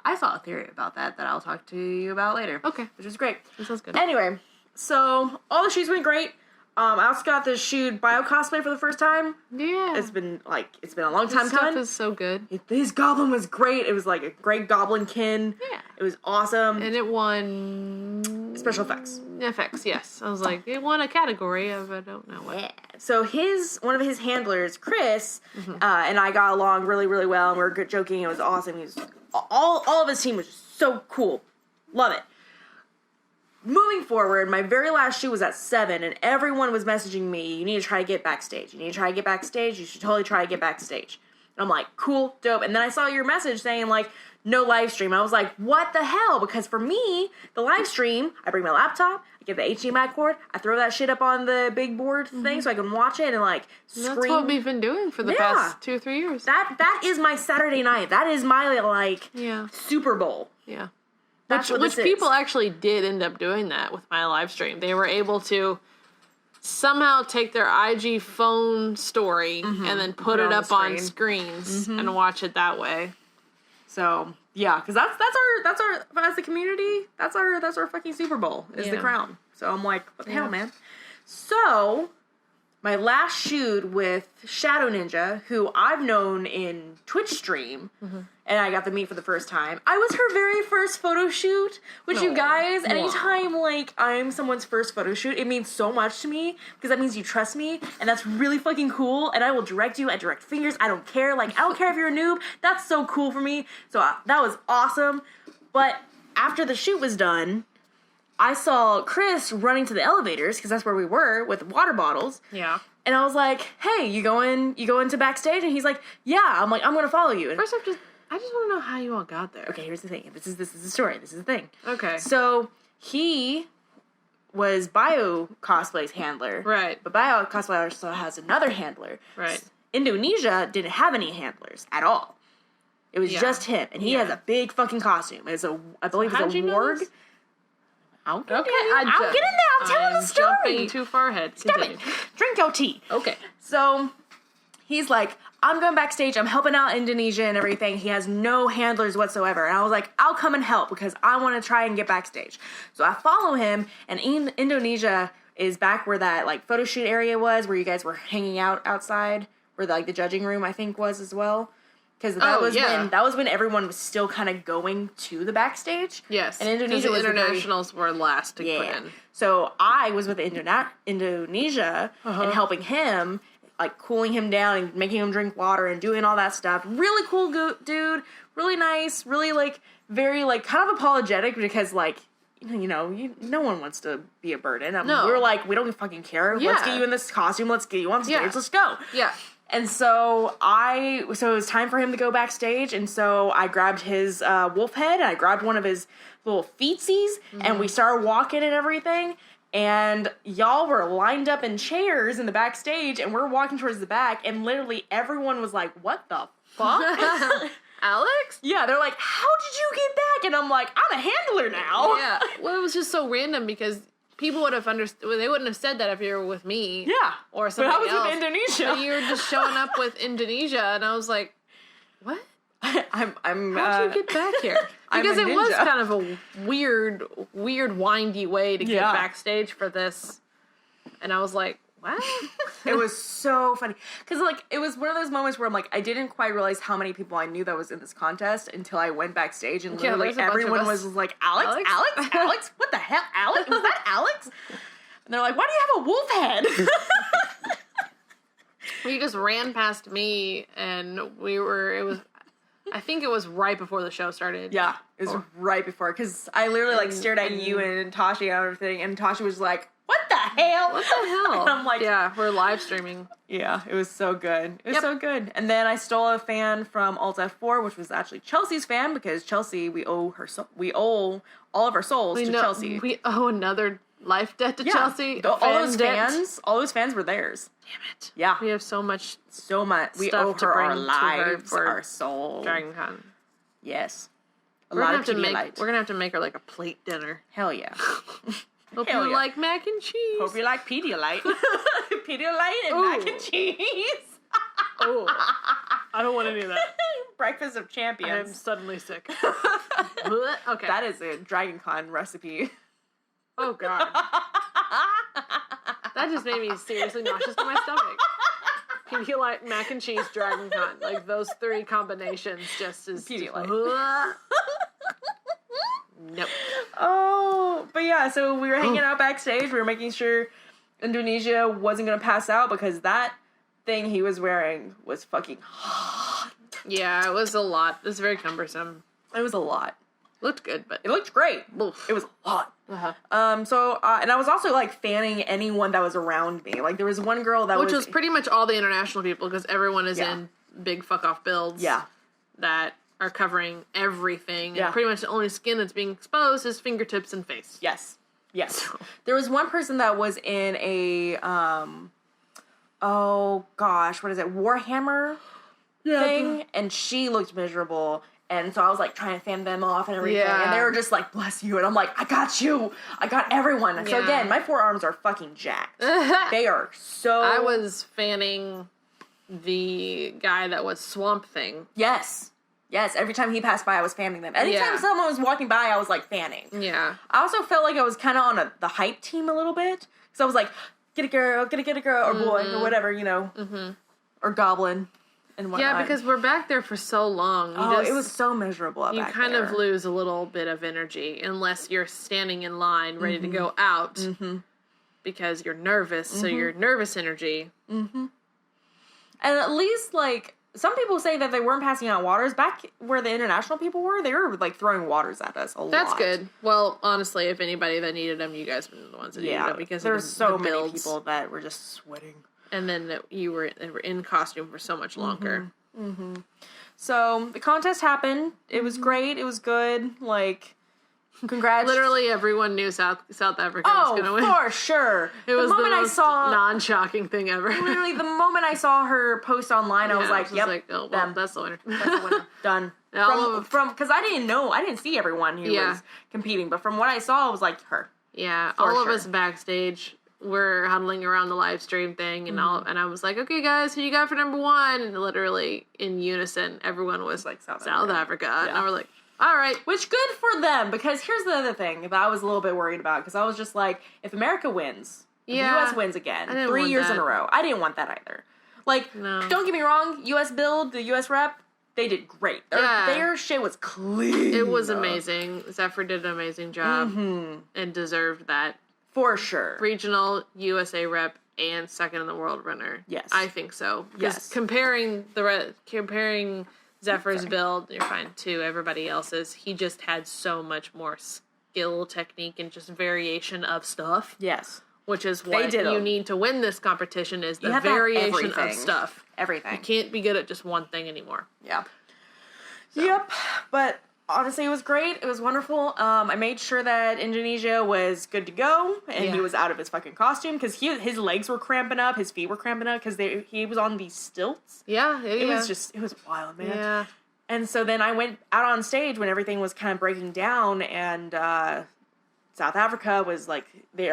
I saw a theory about that I'll talk to you about later. Okay. Which is great. That sounds good. Anyway, so all the shoots went great. I also got to shoot bio cosplay for the first time. Yeah. It's been a long time stuff coming. Is so good. His goblin was great. It was like a great goblinkin. Yeah. It was awesome. And it won... Special effects. Effects, yes. I was like, it won a category of I don't know what. Yeah. So one of his handlers, Chris, and I got along really, really well, and we were good joking. It was awesome. He was all of his team was just so cool. Love it. Moving forward, my very last shoot was at 7, and everyone was messaging me, you need to try to get backstage. You need to try to get backstage. You should totally try to get backstage. And I'm like, cool, dope. And then I saw your message saying, like, no live stream. I was like, what the hell? Because for me, the live stream, I bring my laptop, I get the HDMI cord, I throw that shit up on the big board thing so I can watch it and, like, scream. That's what we've been doing for the past 2 or 3 years. That is my Saturday night. That is my, like, Super Bowl. Yeah. Which people actually did end up doing that with my live stream. They were able to somehow take their IG phone story and then put it up on screens and watch it that way. So yeah, because that's our as a community, that's our fucking Super Bowl is the crown. So I'm like, what the hell, man? So my last shoot with Shadow Ninja, who I've known in Twitch stream, and I got to meet for the first time. I was her very first photo shoot, which you guys, anytime, like, I'm someone's first photo shoot, it means so much to me, because that means you trust me, and that's really fucking cool, and I will direct you, I direct fingers, I don't care, like, I don't care if you're a noob, that's so cool for me, so that was awesome, but after the shoot was done, I saw Chris running to the elevators, because that's where we were, with water bottles. Yeah. And I was like, hey, you going to backstage? And he's like, yeah. I'm like, I'm going to follow you. And first off, I just want to know how you all got there. okay, here's the thing. This is the story. This is the thing. Okay. So, he was Bio Cosplay's handler. Right. But Bio Cosplay also has another handler. Right. Indonesia didn't have any handlers at all. It was just him. And he has a big fucking costume. I believe it's a warg. I'll get in there. I'm telling the story. Jumping too far ahead. Stop it. Drink your tea. Okay. So he's like, I'm going backstage. I'm helping out Indonesia and everything. He has no handlers whatsoever. And I was like, I'll come and help because I want to try and get backstage. So I follow him, and Indonesia is back where that like photo shoot area was, where you guys were hanging out outside, where the judging room I think was as well. Because that was when everyone was still kind of going to the backstage. Yes. And Indonesia was internationals were last to put in. So I was with Indonesia and helping him, like cooling him down and making him drink water and doing all that stuff. Really cool dude. Really nice. Really like very like kind of apologetic because like no one wants to be a burden. No. We're like, we don't fucking care. Yeah. Let's get you in this costume. Let's get you on stage. Yeah. Let's go. Yeah. And so it was time for him to go backstage, and so I grabbed his wolf head, and I grabbed one of his little feetsies, and we started walking and everything, and y'all were lined up in chairs in the backstage, and we're walking towards the back, and literally everyone was like, what the fuck? Alex? Yeah, they're like, how did you get back? And I'm like, I'm a handler now. Yeah, well, it was just so random because people would have understood. They wouldn't have said that if you were with me. Yeah. Or something else. But I was with Indonesia. But you were just showing up with Indonesia, and I was like, what? I'm how'd you get back here? Because it was kind of a weird, windy way to get backstage for this. And I was like, what? It was so funny. Because, like, it was one of those moments where I'm like, I didn't quite realize how many people I knew that was in this contest until I went backstage and literally everyone was like, Alex? What the hell? Alex? Was that Alex? And they're like, why do you have a wolf head? You just ran past me and I think it was right before the show started. Yeah, it was right before. Because I literally, like, stared at you and Tashi and everything, and Tashi was like, what the hell? What the hell? And I'm like, yeah, we're live streaming. Yeah, it was so good. It was so good. And then I stole a fan from Alt F4, which was actually Chelsea's fan, because Chelsea, we owe all of our souls to Chelsea. We owe another life debt to Chelsea. All those fans were theirs. Damn it. Yeah. We have so much. We owe her our lives, our soul. Dragon Con. Yes. We're gonna have to make her like a plate dinner. Hell yeah. Hope you like mac and cheese. Hope you like Pedialyte. Pedialyte and mac and cheese. Oh, I don't want any of that. Breakfast of Champions. I'm suddenly sick. Okay. That is a Dragon Con recipe. Oh, God. That just made me seriously nauseous to my stomach. Pedialyte, mac and cheese, Dragon Con. Like, those three combinations just is... Pedialyte. Nope. Oh, but yeah, so we were hanging out backstage. We were making sure Indonesia wasn't going to pass out because that thing he was wearing was fucking hot. Yeah, it was a lot. It was very cumbersome. It was a lot. Looked good, but... It looked great. Oof. It was a lot. Uh-huh. And I was also, like, fanning anyone that was around me. Like, there was one girl that Which was pretty much all the international people, because everyone is Yeah. in big fuck-off builds. Yeah. That are covering everything. Yeah. And pretty much the only skin that's being exposed is fingertips and face. Yes. Yes. There was one person that was in a, oh gosh, what is it? Warhammer thing. And she looked miserable. And so I was like trying to fan them off and everything. Yeah. And they were just like, bless you. And I'm like, I got you. I got everyone. So Yeah. again, my forearms are fucking jacked. They are so. I was fanning the guy that was Swamp Thing. Yes. Yes. Every time he passed by, I was fanning them. Anytime Yeah. someone was walking by, I was like fanning. Yeah. I also felt like I was kind of on the hype team a little bit. So I was like, get a girl, get a girl, or boy, or whatever, you know. Mm-hmm. Or goblin. And whatnot. Yeah, because we're back there for so long. It was so miserable back there. You kind of lose a little bit of energy unless you're standing in line ready to go out because you're nervous, so your nervous energy. Mm-hmm. And at least, like, some people say that they weren't passing out waters. Back where the international people were, they were, like, throwing waters at us a lot. That's good. Well, honestly, if anybody that needed them, you guys were the ones that needed them because there's so the many builds. people that were just sweating. And then they were in costume for so much longer. Mm-hmm. So the contest happened. It was great. It was good. Like, congrats. Literally everyone knew South Africa was going to win. Oh, for sure. It was the most I non-shocking thing ever. Literally, the moment I saw her post online, I was like, yep, oh, well, that's the winner. That's the winner. Done. Yeah, From because I didn't see everyone who was competing, but from what I saw, I was like, her. Yeah, For all sure. of us backstage were huddling around the live stream thing, and and I was like, okay, guys, who you got for number one? And literally, in unison, everyone was like, South Africa. Yeah. And I was like, all right. Which, good for them, because here's the other thing that I was a little bit worried about, because I was just like, if America wins, if the U.S. wins again, 3 years in a row, I didn't want that either. Like, don't get me wrong, U.S. build, the U.S. rep, they did great. Their shit was clean. It was amazing. Zephyr did an amazing job and deserved that. For sure. Regional USA rep and second in the world runner. Yes. I think so. Yes. Comparing Zephyr's build, you're fine, to everybody else's, he just had so much more skill, technique, and just variation of stuff. Yes. Which is what you need to win this competition, is the variation of stuff. Everything. You can't be good at just one thing anymore. Yeah. So. Yep. But honestly, it was great. It was wonderful. I made sure that Indonesia was good to go, and he was out of his fucking costume, because his legs were cramping up, his feet were cramping up, because he was on these stilts. Yeah. It was wild, man. Yeah. And so then I went out on stage when everything was kind of breaking down, and South Africa was like,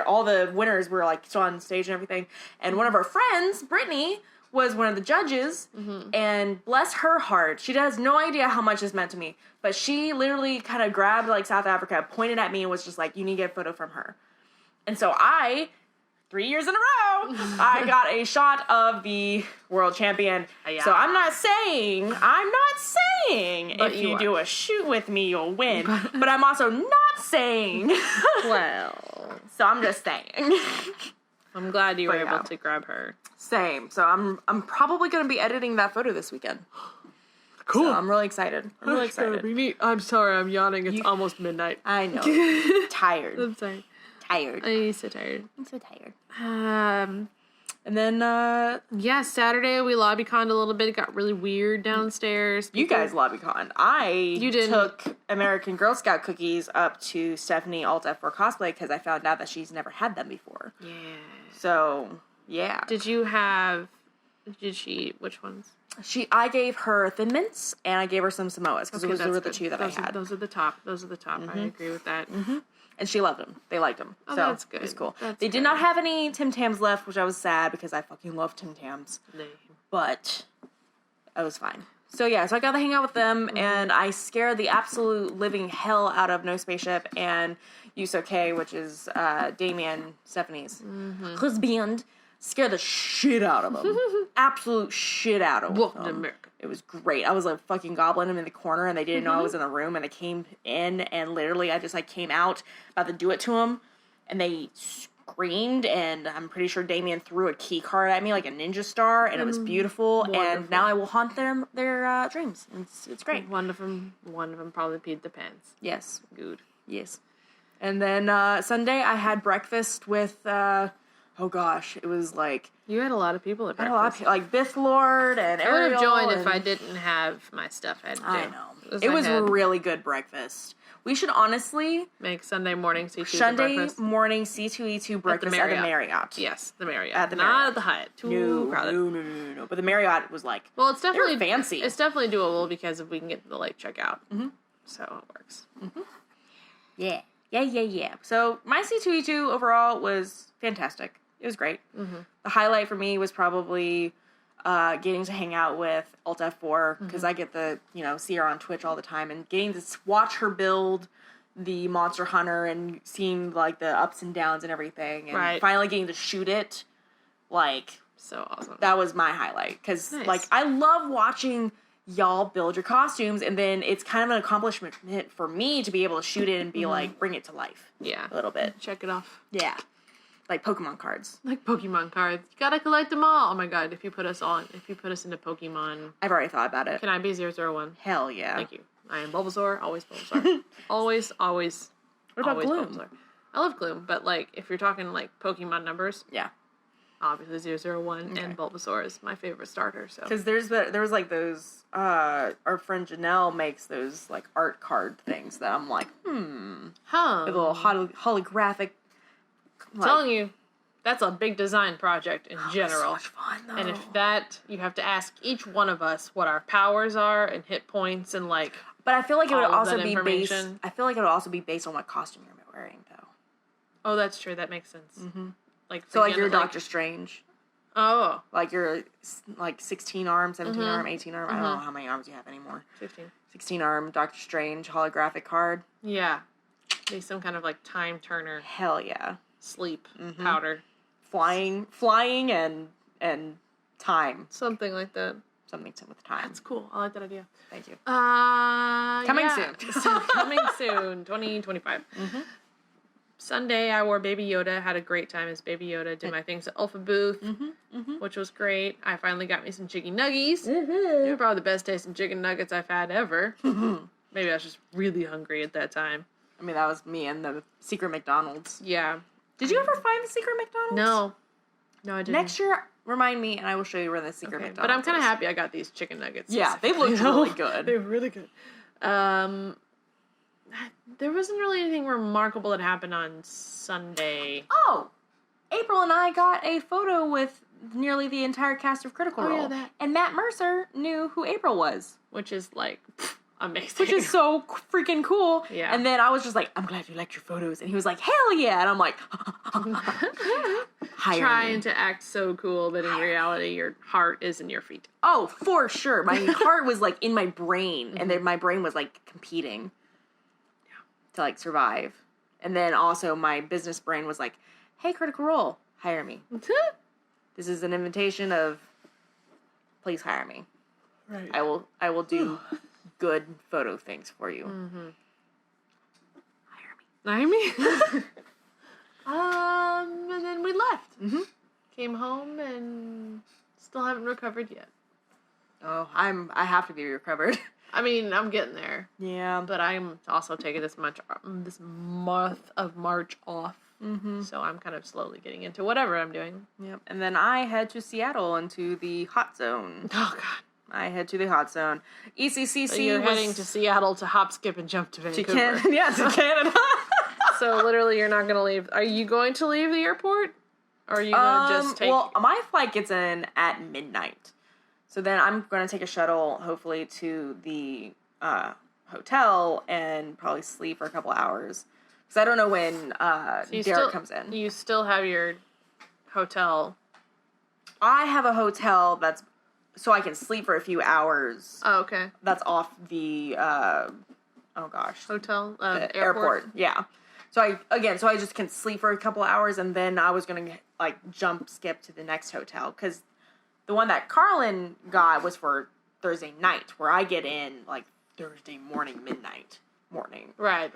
all the winners were like still on stage and everything. And one of our friends, Brittany, was one of the judges, and bless her heart, she has no idea how much this meant to me, but she literally kind of grabbed like South Africa, pointed at me, and was just like, you need to get a photo from her. And so 3 years in a row, I got a shot of the world champion. So I'm not saying but if you do a shoot with me, you'll win. But I'm also not saying. Well. So I'm just saying. I'm glad you were able to grab her. Same. So I'm probably going to be editing that photo this weekend. Cool. So I'm really excited. That's gonna be neat. I'm sorry, I'm yawning. It's almost midnight. I know. Tired. I'm sorry. Tired. I'm so tired. I'm so tired. And then, Saturday we lobby-conned a little bit. It got really weird downstairs. You guys lobby-conned. You took American Girl Scout cookies up to Stephanie Alta for cosplay, because I found out that she's never had them before. Yeah. So, yeah. Which ones? I gave her Thin Mints, and I gave her some Samoas, because those were the two that I had. Those are the top. I agree with that. Mm-hmm. And she loved them. They liked them. Oh, so that's good. It was cool. That's they did not have any Tim Tams left, which I was sad, because I fucking love Tim Tams. But it was fine. So yeah, so I got to hang out with them, and I scared the absolute living hell out of No Spaceship and Yusuke, which is Damien Stephanie's husband. Scared the shit out of him. Absolute shit out of Welcome to him. America. It was great. I was like fucking gobbling him in the corner, and they didn't know I was in the room, and they came in, and literally I just like came out about to do it to him, and they screamed, and I'm pretty sure Damien threw a key card at me like a ninja star, and it was beautiful. And now I will haunt their dreams. It's great. One of them probably peed the pants. Yes. Good. Yes. And then Sunday I had breakfast with oh gosh, it was like You had a lot of people at breakfast. a lot of people, like Bith Lord and Ariel. I would have joined if I didn't have my stuff I had to do. I know. It was really good breakfast. We should honestly make Sunday morning C2E2 Sunday breakfast. morning C2E2 breakfast at the Marriott. Yes, the Marriott. At the Not Marriott. at the Hyatt. Too crowded. No. But the Marriott was like, Well, it's definitely fancy. It's definitely doable because if we can get the late checkout. Mm-hmm. So it works. Mm-hmm. Yeah. So my C2E2 overall was fantastic. It was great. Mm-hmm. The highlight for me was probably getting to hang out with Alt F4 because I get to see her on Twitch all the time, and getting to watch her build the Monster Hunter and seeing like the ups and downs and everything, and finally getting to shoot it, like so awesome. That was my highlight because like I love watching y'all build your costumes, and then it's kind of an accomplishment for me to be able to shoot it and be like bring it to life. Yeah, a little bit. Check it off. Yeah. Like Pokemon cards. Like Pokemon cards. You gotta collect them all. Oh my god, if you put us into Pokemon. I've already thought about it. Can I be 001? Hell yeah. Thank you. I am Bulbasaur, always Bulbasaur. always. What about Gloom? Bulbasaur. I love Gloom, but like, if you're talking like Pokemon numbers. Yeah. Obviously 001 and Bulbasaur is my favorite starter, so. Because there was like those, our friend Janelle makes those like art card things that I'm like, Huh. A little holographic. I'm telling you, that's a big design project in general. So much fun, though. And if you have to ask each one of us what our powers are and hit points and like. But I feel like it would also be based. information. I feel like it would also be based on what costume you're wearing, though. Oh, that's true. That makes sense. Mm-hmm. Like so, like you're Doctor Strange. Oh. Like you're like 16 arm, 17 arm, 18 arm. I don't know how many arms you have anymore. 15. 16 arm Doctor Strange holographic card. Yeah. Be some kind of like time turner. Hell yeah. Sleep powder. Flying and time. Something like that. Something with time. That's cool. I like that idea. Thank you. Coming soon. Coming soon. 2025. Sunday, I wore Baby Yoda. Had a great time as Baby Yoda. Did my things at Alpha Booth, which was great. I finally got me some chicken nuggies. They were probably the best tasting chicken nuggets I've had ever. Maybe I was just really hungry at that time. I mean, that was me and the secret McDonald's. Yeah. Did you ever find the secret McDonald's? No, I didn't. Next year, remind me, and I will show you where the secret McDonald's But I'm kind of is. happy I got these chicken nuggets. Yeah, they looked really good. They were really good. There wasn't really anything remarkable that happened on Sunday. Oh! April and I got a photo with nearly the entire cast of Critical Role. Yeah, that. And Matt Mercer knew who April was. Which is, like, amazing. Which is so freaking cool. Yeah. And then I was just like, I'm glad you liked your photos. And he was like, hell yeah. And I'm like, trying to act so cool, but in reality, your heart is in your feet. Oh, for sure. My heart was, like, in my brain. And then my brain was, like, competing to, like, survive. And then also my business brain was like, hey, Critical Role, hire me. This is an invitation of, please hire me. Right. I will do good photo things for you. Hire me? And then we left. Came home and still haven't recovered yet. Oh, I have to be recovered. I mean, I'm getting there. Yeah. But I'm also taking this month of March off. So I'm kind of slowly getting into whatever I'm doing. Yep. And then I head to Seattle into the hot zone. Oh, God. I head to the hot zone. ECCC so you're heading to Seattle to hop, skip, and jump to Vancouver. To Canada. So literally you're not going to leave. Are you going to leave the airport? Or are you going to just take... Well, my flight gets in at midnight. So then I'm going to take a shuttle, hopefully, to the hotel and probably sleep for a couple hours. Because I don't know when Derek comes in. You still have your hotel. I have a hotel that's so I can sleep for a few hours. Oh, okay. That's off the, Hotel? The airport. Yeah. So I just can sleep for a couple hours, and then I was going to, like, skip to the next hotel, because the one that Carlin got was for Thursday night, where I get in, like, Thursday midnight. Right.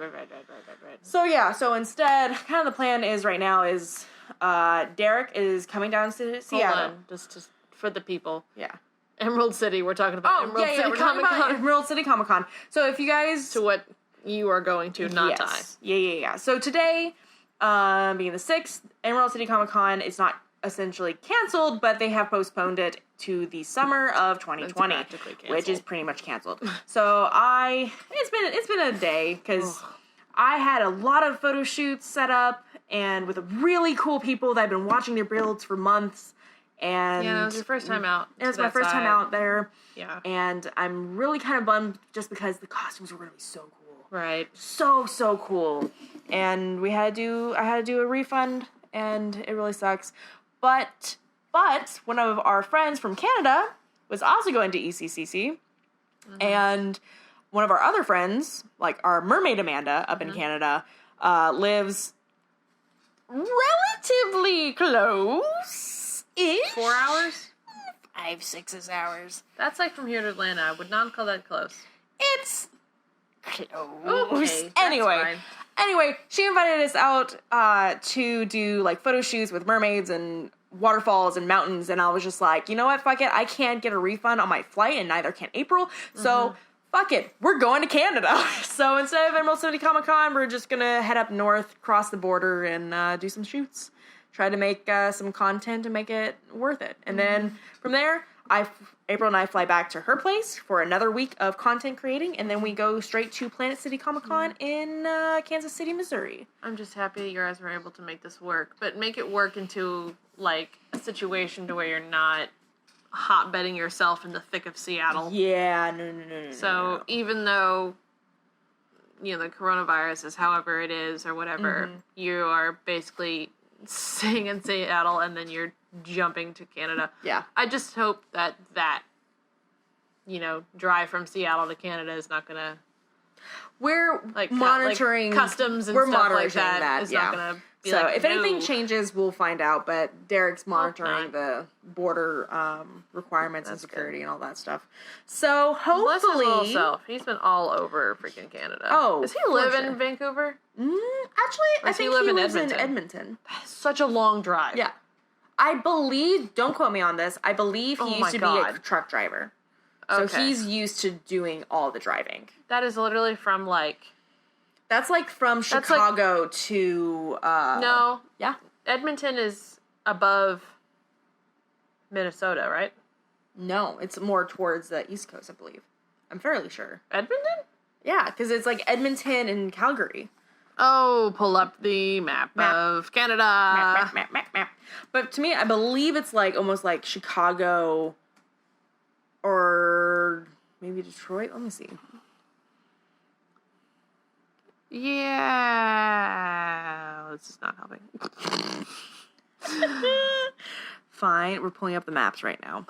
So, yeah, so instead, kind of the plan is right now is Derek is coming down to Seattle. Hold on, just for the people. Yeah. Emerald City, we're talking about Emerald City we're talking about Comic-Con. Emerald City Comic-Con. So if you guys... To what you are going to, not I. Yeah. So today, being the 6th, Emerald City Comic-Con is not essentially canceled, but they have postponed it to the summer of 2020, which is pretty much canceled. So it's been a day, because I had a lot of photo shoots set up, and with really cool people that I've been watching their builds for months. And yeah, it was your first time out. It was my first time out there. Yeah. And I'm really kind of bummed just because the costumes were going to be so cool. Right. So cool. And I had to do a refund, and it really sucks. But one of our friends from Canada was also going to ECCC. Mm-hmm. And one of our other friends, like our mermaid Amanda up in Canada, lives relatively close. 4 hours? 5-6 hours. That's like from here to Atlanta. I would not call that close. It's close. Okay, Anyway, she invited us out to do like photo shoots with mermaids and waterfalls and mountains, and I was just like, you know what, fuck it. I can't get a refund on my flight, and neither can April. So fuck it. We're going to Canada. So instead of Emerald City Comic-Con, we're just gonna head up north, cross the border, and do some shoots. Try to make some content and make it worth it. And then from there, April and I fly back to her place for another week of content creating, and then we go straight to Planet City Comic-Con in Kansas City, Missouri. I'm just happy you guys were able to make this work, but make it work into like a situation to where you're not hotbedding yourself in the thick of Seattle. Yeah, no. So even though, you know, the coronavirus is however it is or whatever, you are basically staying in Seattle and then you're jumping to Canada. Yeah. I just hope that you know, drive from Seattle to Canada is not gonna. We're like monitoring customs and we're stuff monitoring like that. It's not gonna be so if anything changes, we'll find out. But Derek's monitoring the border requirements and security and all that stuff. So hopefully, bless his little self. He's been all over freaking Canada. Oh, does he live in Vancouver? Actually, I think he lives in Edmonton. That's such a long drive. Yeah, I believe. Don't quote me on this. I believe he used to be a truck driver. So he's used to doing all the driving. That is literally from like... That's like from Chicago to... No. Yeah. Edmonton is above Minnesota, right? No, it's more towards the East Coast, I believe. I'm fairly sure. Edmonton? Yeah, because it's like Edmonton and Calgary. Oh, pull up the map. Of Canada. Map. But to me, I believe it's like almost like Chicago... Or maybe Detroit? Let me see. Yeah. This is not helping. Fine. We're pulling up the maps right now.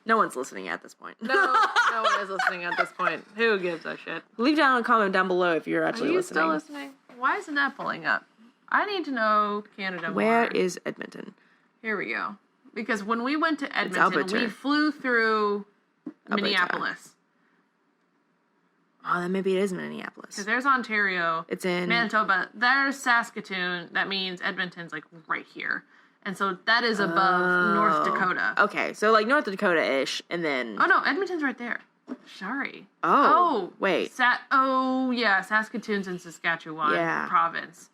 No one's listening at this point. No one is listening at this point. Who gives a shit? Leave down a comment down below if you're actually listening. Are you still listening? Why isn't that pulling up? I need to know Canada more. Where is Edmonton? Here we go. Because when we went to Edmonton, we flew through Minneapolis. Oh, then maybe it is Minneapolis. Because there's Ontario. It's in... Manitoba. There's Saskatoon. That means Edmonton's, like, right here. And so that is above North Dakota. Okay, so, like, North Dakota-ish, and then... Oh, no, Edmonton's right there. Sorry. Oh, wait. Saskatoon's in Saskatchewan province.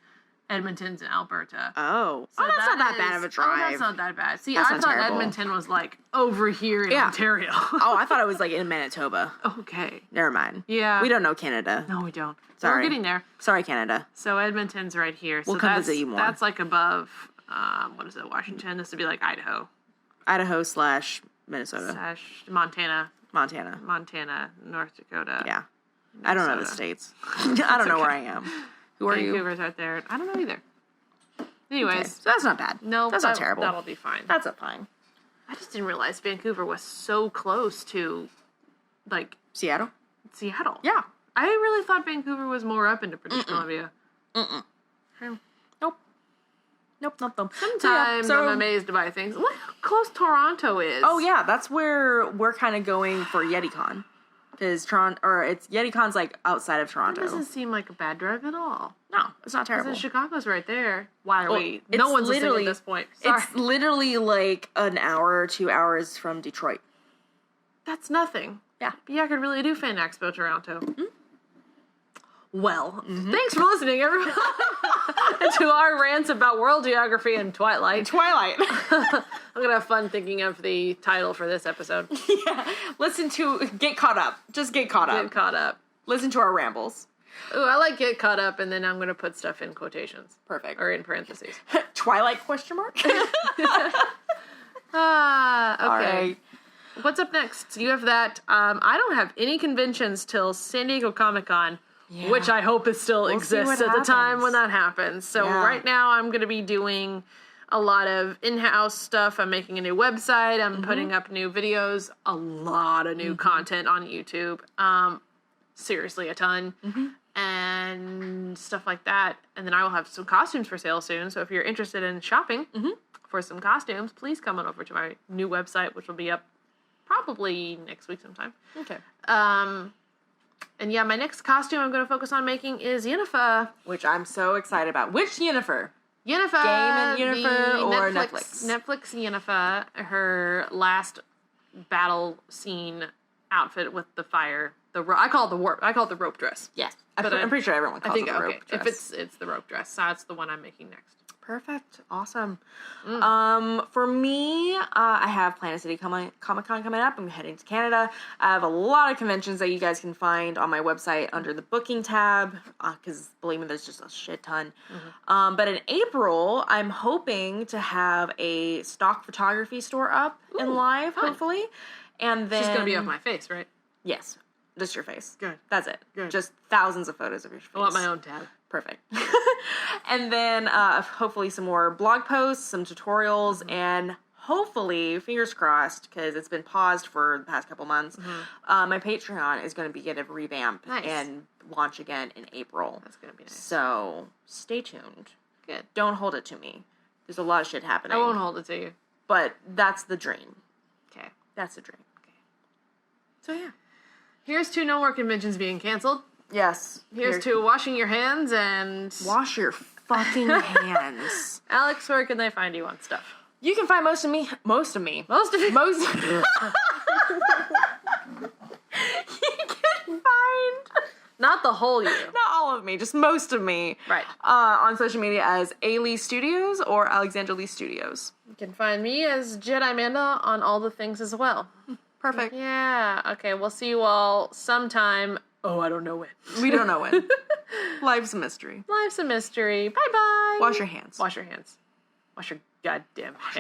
Edmonton's in Alberta. Oh. So that's not that bad of a drive. Oh, that's not that bad. See, I thought Edmonton was, like, over here in Ontario. I thought it was, like, in Manitoba. Okay. Never mind. Yeah. We don't know Canada. No, we don't. Sorry. We're getting there. Sorry, Canada. So Edmonton's right here. We'll come visit you more. That's, like, above, what is it, Washington? This would be, like, Idaho. Idaho/Minnesota. Montana. Montana. North Dakota. Yeah. Minnesota. I don't know the states. I don't know where I am. Who are you? Vancouver's right there. I don't know either. Anyways. Okay. So that's not bad. No. That's not terrible. That'll be fine. That's fine. I just didn't realize Vancouver was so close to, like... Seattle? Seattle. Yeah. I really thought Vancouver was more up into British Columbia. Nope. Sometimes I'm amazed by things. Look how close Toronto is. Oh, yeah. That's where we're kind of going for YetiCon. Because YetiCon's, like, outside of Toronto. It doesn't seem like a bad drive at all. No, it's not terrible. Because Chicago's right there. Why are we... It's No one's listening at this point. Sorry. It's literally, like, an hour, 2 hours from Detroit. That's nothing. Yeah. Yeah, I could really do Fan Expo Toronto. Mm-hmm. Well, thanks for listening, everyone, to our rants about world geography and Twilight. Twilight. I'm going to have fun thinking of the title for this episode. Yeah. Get caught up. Just get caught up. Get caught up. Listen to our rambles. Ooh, I like get caught up, and then I'm going to put stuff in quotations. Perfect. Or in parentheses. Twilight ? Okay. All right. What's up next? You have that. I don't have any conventions till San Diego Comic-Con. Yeah. Which I hope it still exists at the time when that happens. So right now I'm going to be doing a lot of in-house stuff. I'm making a new website. I'm putting up new videos. A lot of new content on YouTube. Seriously, a ton. And stuff like that. And then I will have some costumes for sale soon. So if you're interested in shopping for some costumes, please come on over to my new website, which will be up probably next week sometime. Okay. And yeah, my next costume I'm going to focus on making is Yennefer. Which I'm so excited about. Which Yennefer? Yennefer. Game and Yennefer or Netflix? Netflix Yennefer. Her last battle scene outfit with the fire. I call it the rope dress. Yes. But I'm pretty sure everyone calls it the rope dress. If it's the rope dress. So that's the one I'm making next. Perfect. Awesome. For me, I have Planet City Comic-Con coming up. I'm heading to Canada. I have a lot of conventions that you guys can find on my website under the booking tab, because believe me, there's just a shit ton. But in April, I'm hoping to have a stock photography store up and live, hopefully. And then... It's just going to be of my face, right? Yes. Just your face. Good. That's it. Good. Just thousands of photos of your face. I want my own tab. Perfect. And then hopefully some more blog posts, some tutorials, and hopefully, fingers crossed, because it's been paused for the past couple months, my Patreon is going to begin a revamp and launch again in April. That's going to be nice. So stay tuned. Good. Don't hold it to me. There's a lot of shit happening. I won't hold it to you. But that's the dream. Okay. That's the dream. Okay. So yeah. Here's to no more conventions being canceled. Yes. Here's to washing your hands and... Wash your fucking hands. Alex, where can they find you on stuff? You can find most of me. You can find... Not the whole you. Not all of me, just most of me. Right. On social media as A. Lee Studios or Alexandra Lee Studios. You can find me as Jedimanda on all the things as well. Perfect. Yeah. Okay, we'll see you all sometime. Oh, I don't know when. We don't know when. Life's a mystery. Life's a mystery. Bye-bye. Wash your hands. Wash your hands. Wash your goddamn hands.